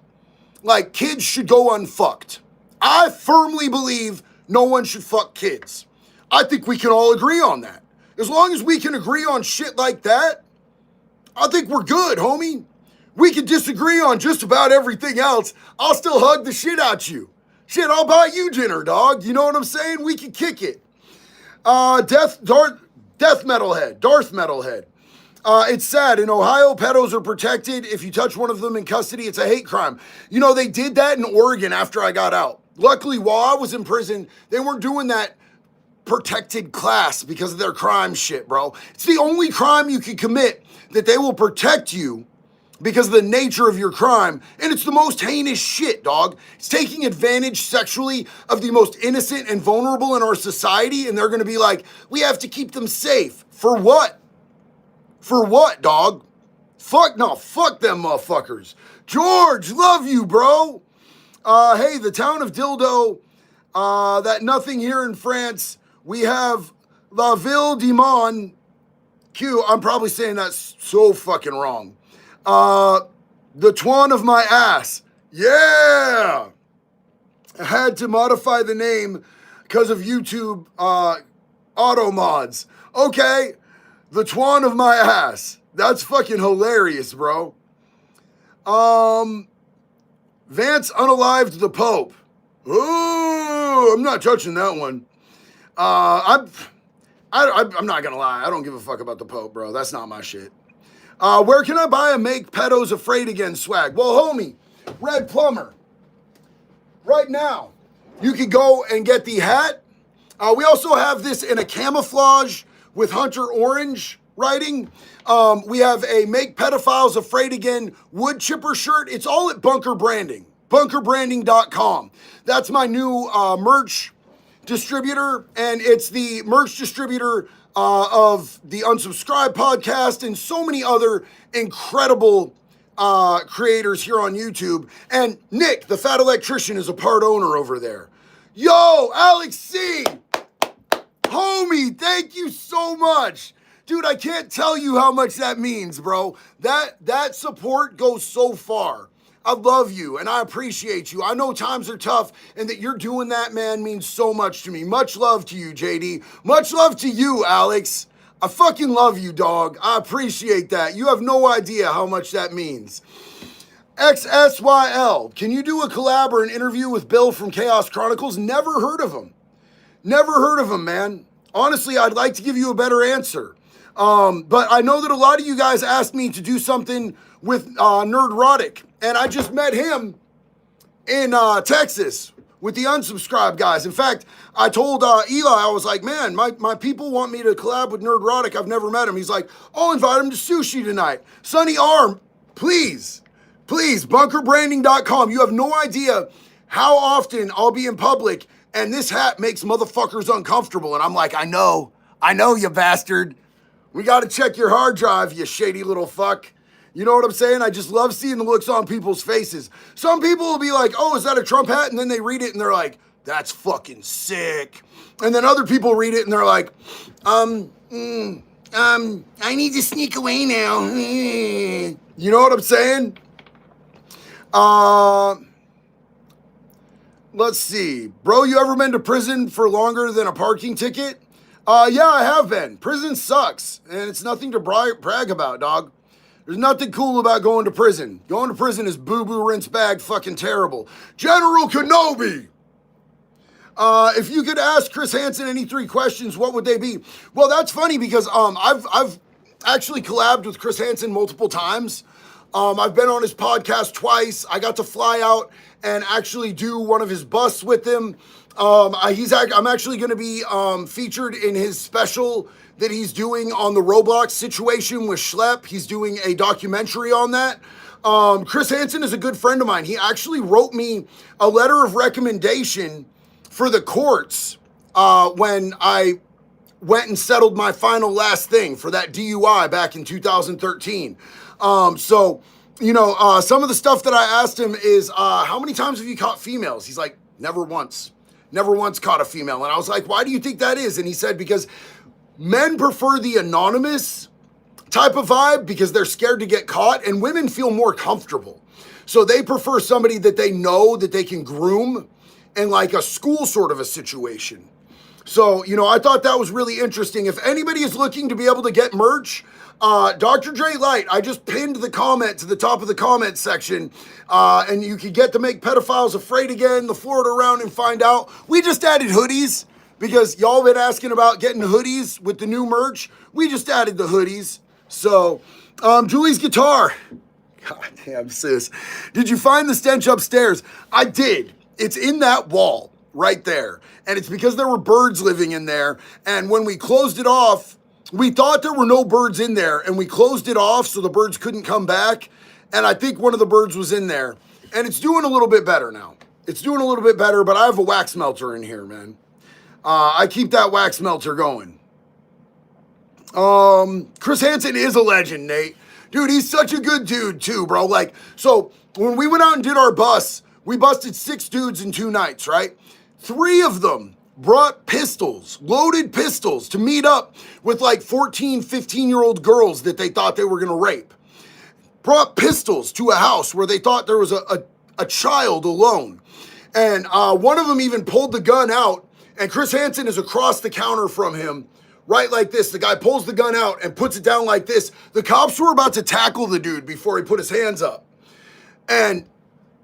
like kids should go unfucked. I firmly believe no one should fuck kids. I think we can all agree on that. As long as we can agree on shit like that, I think we're good, homie. We can disagree on just about everything else. I'll still hug the shit out you. Shit, I'll buy you dinner, dog. You know what I'm saying? We can kick it. Darth Metalhead. It's sad. In Ohio, pedos are protected. If you touch one of them in custody, it's a hate crime. You know, they did that in Oregon after I got out. Luckily, while I was in prison, they weren't doing that protected class because of their crime shit, bro. It's the only crime you can commit that they will protect you because of the nature of your crime. And it's the most heinous shit, dog. It's taking advantage sexually of the most innocent and vulnerable in our society. And they're going to be like, we have to keep them safe. For what? For what, dog? Fuck them motherfuckers. George, love you, bro. Hey, the town of Dildo, that nothing here in France. We have La Ville d'Iman. I'm probably saying that so fucking wrong. The twan of my ass. Yeah. I had to modify the name because of YouTube auto mods. Okay. The twan of my ass. That's fucking hilarious, bro. Vance unalived the Pope. Ooh, I'm not touching that one. I'm not gonna lie. I don't give a fuck about the Pope, bro. That's not my shit. Where can I buy a Make Pedos Afraid Again swag? Well, homie, Red Plumber. Right now, you can go and get the hat. We also have this in a camouflage with Hunter Orange writing. We have a Make Pedophiles Afraid Again wood chipper shirt. It's all at Bunker Branding, bunkerbranding.com. That's my new merch distributor, and it's the merch distributor of the Unsubscribed podcast and so many other incredible creators here on YouTube. And Nick, the fat electrician, is a part owner over there. Yo, Alex C. Homie, thank you so much. Dude, I can't tell you how much that means, bro. That support goes so far. I love you and I appreciate you. I know times are tough and that you're doing that, man, means so much to me. Much love to you, JD. Much love to you, Alex. I fucking love you, dog. I appreciate that. You have no idea how much that means. XSYL, can you do a collab or an interview with Bill from Chaos Chronicles? Never heard of him. Never heard of him, man. Honestly, I'd like to give you a better answer. But I know that a lot of you guys asked me to do something with Nerdrotic, and I just met him in Texas with the unsubscribed guys. In fact, I told Eli, I was like, man, my people want me to collab with Nerdrotic. I've never met him. He's like, I'll invite him to sushi tonight. Sonny Arm, please, bunkerbranding.com. You have no idea how often I'll be in public and this hat makes motherfuckers uncomfortable. And I'm like, I know, you bastard. We got to check your hard drive, you shady little fuck. You know what I'm saying? I just love seeing the looks on people's faces. Some people will be like, oh, is that a Trump hat? And then they read it and they're like, that's fucking sick. And then other people read it and they're like, I need to sneak away now. You know what I'm saying? Let's see. Bro, you ever been to prison for longer than a parking ticket? Yeah, I have been. Prison sucks, and it's nothing to brag about, dog. There's nothing cool about going to prison. Going to prison is boo-boo, rinse bag, fucking terrible. General Kenobi! If you could ask Chris Hansen any 3 questions, what would they be? Well, that's funny because I've actually collabed with Chris Hansen multiple times. I've been on his podcast twice. I got to fly out and actually do one of his busts with him. I'm actually going to be featured in his special that he's doing on the Roblox situation with Schlepp. He's doing a documentary on that. Chris Hansen is a good friend of mine. He actually wrote me a letter of recommendation for the courts when I went and settled my final last thing for that DUI back in 2013. So, you know, some of the stuff that I asked him is, how many times have you caught females? He's like, never once caught a female. And I was like, why do you think that is? And he said, because men prefer the anonymous type of vibe because they're scared to get caught, and women feel more comfortable. So they prefer somebody that they know that they can groom in like a school sort of a situation. So, you know, I thought that was really interesting. If anybody is looking to be able to get merch, Dr. Dre Light, I just pinned the comment to the top of the comment section, and you can get to Make Pedophiles Afraid Again, the Florida round, and find out. We just added hoodies because y'all been asking about getting hoodies with the new merch. We just added the hoodies. So, Julie's guitar. God damn, sis. Did you find the stench upstairs? I did. It's in that wall right there. And it's because there were birds living in there. And when we closed it off, we thought there were no birds in there. And we closed it off so the birds couldn't come back. And I think one of the birds was in there. And it's doing a little bit better now. It's doing a little bit better, but I have a wax melter in here, man. I keep that wax melter going. Chris Hansen is a legend, Nate. Dude, he's such a good dude too, bro. Like, so when we went out and did our bus, we busted 6 dudes in 2 nights, right? 3 of them brought pistols, loaded pistols, to meet up with like 14, 15-year-old girls that they thought they were going to rape. Brought pistols to a house where they thought there was a child alone. And one of them even pulled the gun out, and Chris Hansen is across the counter from him, right like this. The guy pulls the gun out and puts it down like this. The cops were about to tackle the dude before he put his hands up. And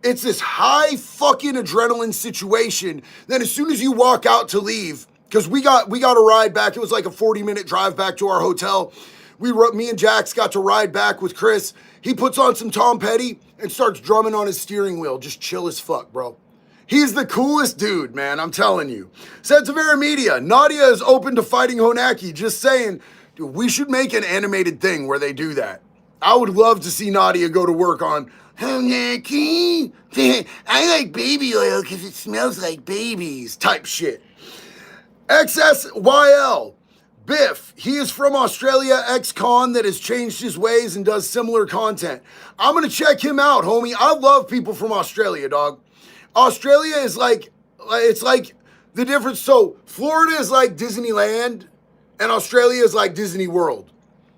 it's this high fucking adrenaline situation. Then as soon as you walk out to leave, because we got a ride back. It was like a 40-minute drive back to our hotel. Me and Jax got to ride back with Chris. He puts on some Tom Petty and starts drumming on his steering wheel. Just chill as fuck, bro. He's the coolest dude, man. I'm telling you. Said Tavera Media, Nadia is open to fighting Honaki. Just saying, dude, we should make an animated thing where they do that. I would love to see Nadia go to work on Honaki. I like baby oil because it smells like babies type shit. XSYL. Biff, he is from Australia, ex-con that has changed his ways and does similar content. I'm going to check him out, homie. I love people from Australia, dog. Australia is like, it's like the difference. So Florida is like Disneyland and Australia is like Disney World.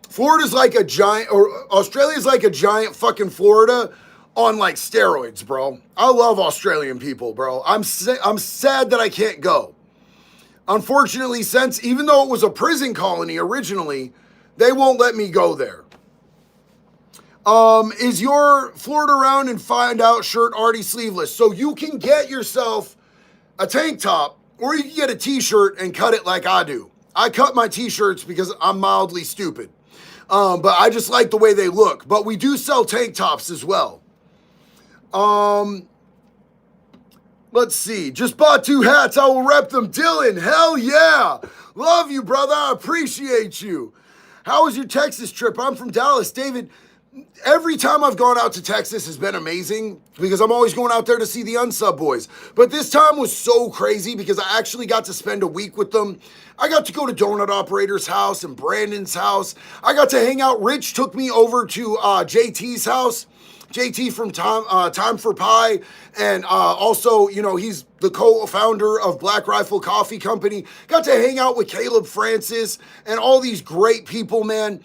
Florida's like a giant, or Australia's like a giant fucking Florida on like steroids, bro. I love Australian people, bro. I'm sad that I can't go. Unfortunately, since even though it was a prison colony originally, they won't let me go there. Is your Florida Round and Find Out shirt already sleeveless? So you can get yourself a tank top or you can get a t-shirt and cut it like I do. I cut my t-shirts because I'm mildly stupid. But I just like the way they look. But we do sell tank tops as well. Let's see. Just bought 2 hats. I will rep them. Dylan, hell yeah. Love you, brother. I appreciate you. How was your Texas trip? I'm from Dallas. David, every time I've gone out to Texas has been amazing because I'm always going out there to see the Unsub Boys. But this time was so crazy because I actually got to spend a week with them. I got to go to Donut Operator's house and Brandon's house. I got to hang out. Rich took me over to JT's house. JT from Time for Pie, and also, you know, he's the co-founder of Black Rifle Coffee Company. Got to hang out with Caleb Francis and all these great people, man.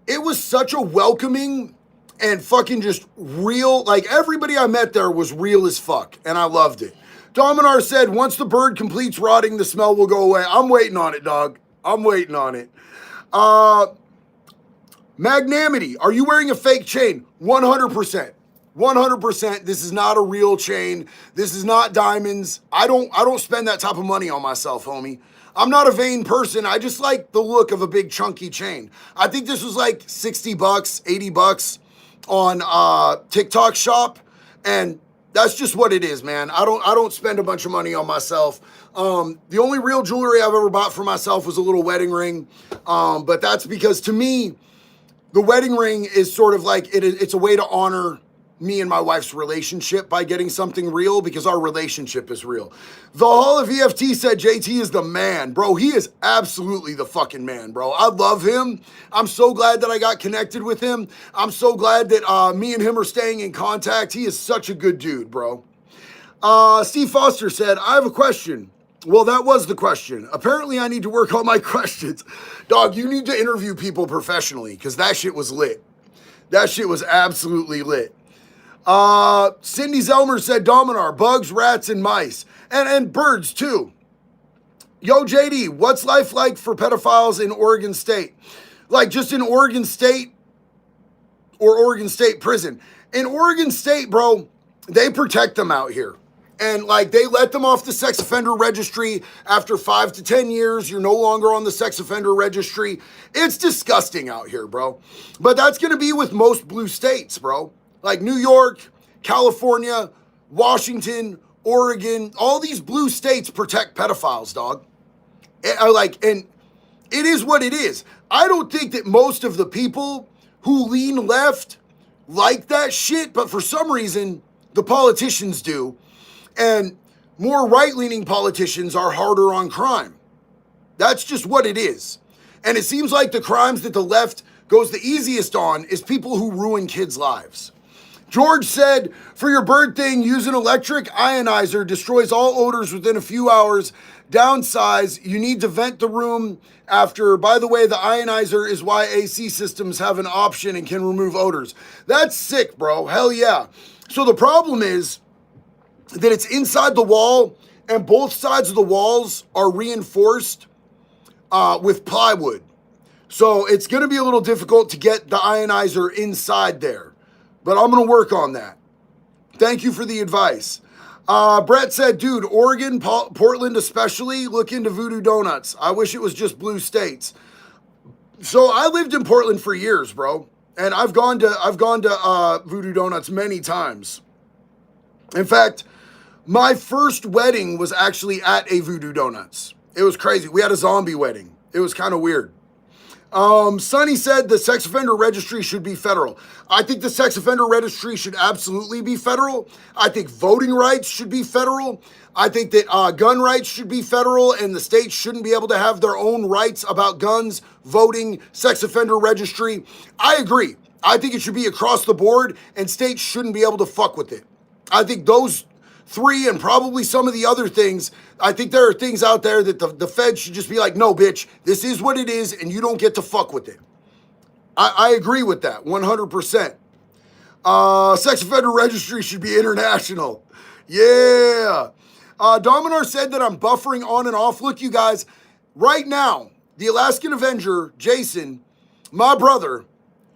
It was such a welcoming and fucking just real, like everybody I met there was real as fuck, and I loved it. Dominar said, once the bird completes rotting, the smell will go away. I'm waiting on it, dog. I'm waiting on it. Magnanimity, are you wearing a fake chain? 100%. 100%. This is not a real chain. This is not diamonds. I don't spend that type of money on myself, homie. I'm not a vain person. I just like the look of a big chunky chain. I think this was like $60, $80 on TikTok shop, and that's just what it is, man. I don't spend a bunch of money on myself. The only real jewelry I've ever bought for myself was a little wedding ring, but that's because to me, the wedding ring is sort of like, it's a way to honor me and my wife's relationship by getting something real because our relationship is real. The Hall of EFT said JT is the man. Bro, he is absolutely the fucking man, bro. I love him. I'm so glad that I got connected with him. I'm so glad that me and him are staying in contact. He is such a good dude, bro. Steve Foster said, I have a question. Well, that was the question. Apparently, I need to work on my questions. Dog, you need to interview people professionally because that shit was lit. That shit was absolutely lit. Cindy Zelmer said, Dominar, bugs, rats, and mice. And birds, too. Yo, JD, what's life like for pedophiles in Oregon State? Like, just in Oregon State or Oregon State prison. In Oregon State, bro, they protect them out here. And like they let them off the sex offender registry after 5 to 10 years. You're no longer on the sex offender registry. It's disgusting out here, bro. But that's going to be with most blue states, bro. Like New York, California, Washington, Oregon. All these blue states protect pedophiles, dog. And it is what it is. I don't think that most of the people who lean left like that shit, but for some reason, the politicians do. And more right-leaning politicians are harder on crime. That's just what it is. And it seems like the crimes that the left goes the easiest on is people who ruin kids' lives. George said, for your bird thing, use an electric ionizer, destroys all odors within a few hours. Downsize, you need to vent the room after. By the way, the ionizer is why AC systems have an option and can remove odors. That's sick, bro. Hell yeah. So the problem is that it's inside the wall and both sides of the walls are reinforced with plywood. So it's going to be a little difficult to get the ionizer inside there, but I'm going to work on that. Thank you for the advice. Brett said, dude, Oregon, Portland especially, look into Voodoo Donuts. I wish it was just blue states. So I lived in Portland for years, bro. And I've gone to Voodoo Donuts many times. In fact, my first wedding was actually at a Voodoo Donuts. It was crazy. We had a zombie wedding. It was kind of weird. Sonny said the sex offender registry should be federal. I think the sex offender registry should absolutely be federal. I think voting rights should be federal. I think that gun rights should be federal, and the states shouldn't be able to have their own rights about guns, voting, sex offender registry. I agree. I think it should be across the board, and states shouldn't be able to fuck with it. I think those three and probably some of the other things, I think there are things out there that the Fed should just be like, no, bitch, this is what it is, and you don't get to fuck with it. I agree with that 100%. Sex offender registry should be international. Yeah. Dominar said that I'm buffering on and off. Look, you guys, right now, the Alaskan Avenger, Jason, my brother,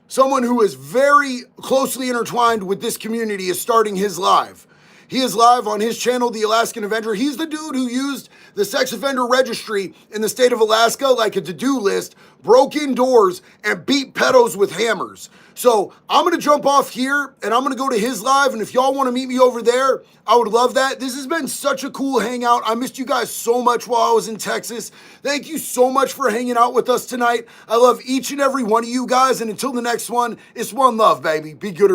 someone who is very closely intertwined with this community, is starting his live. He is live on his channel, The Alaskan Avenger. He's the dude who used the sex offender registry in the state of Alaska like a to-do list, broke in doors, and beat pedos with hammers. So I'm going to jump off here, and I'm going to go to his live, and if y'all want to meet me over there, I would love that. This has been such a cool hangout. I missed you guys so much while I was in Texas. Thank you so much for hanging out with us tonight. I love each and every one of you guys, and until the next one, it's one love, baby. Be good.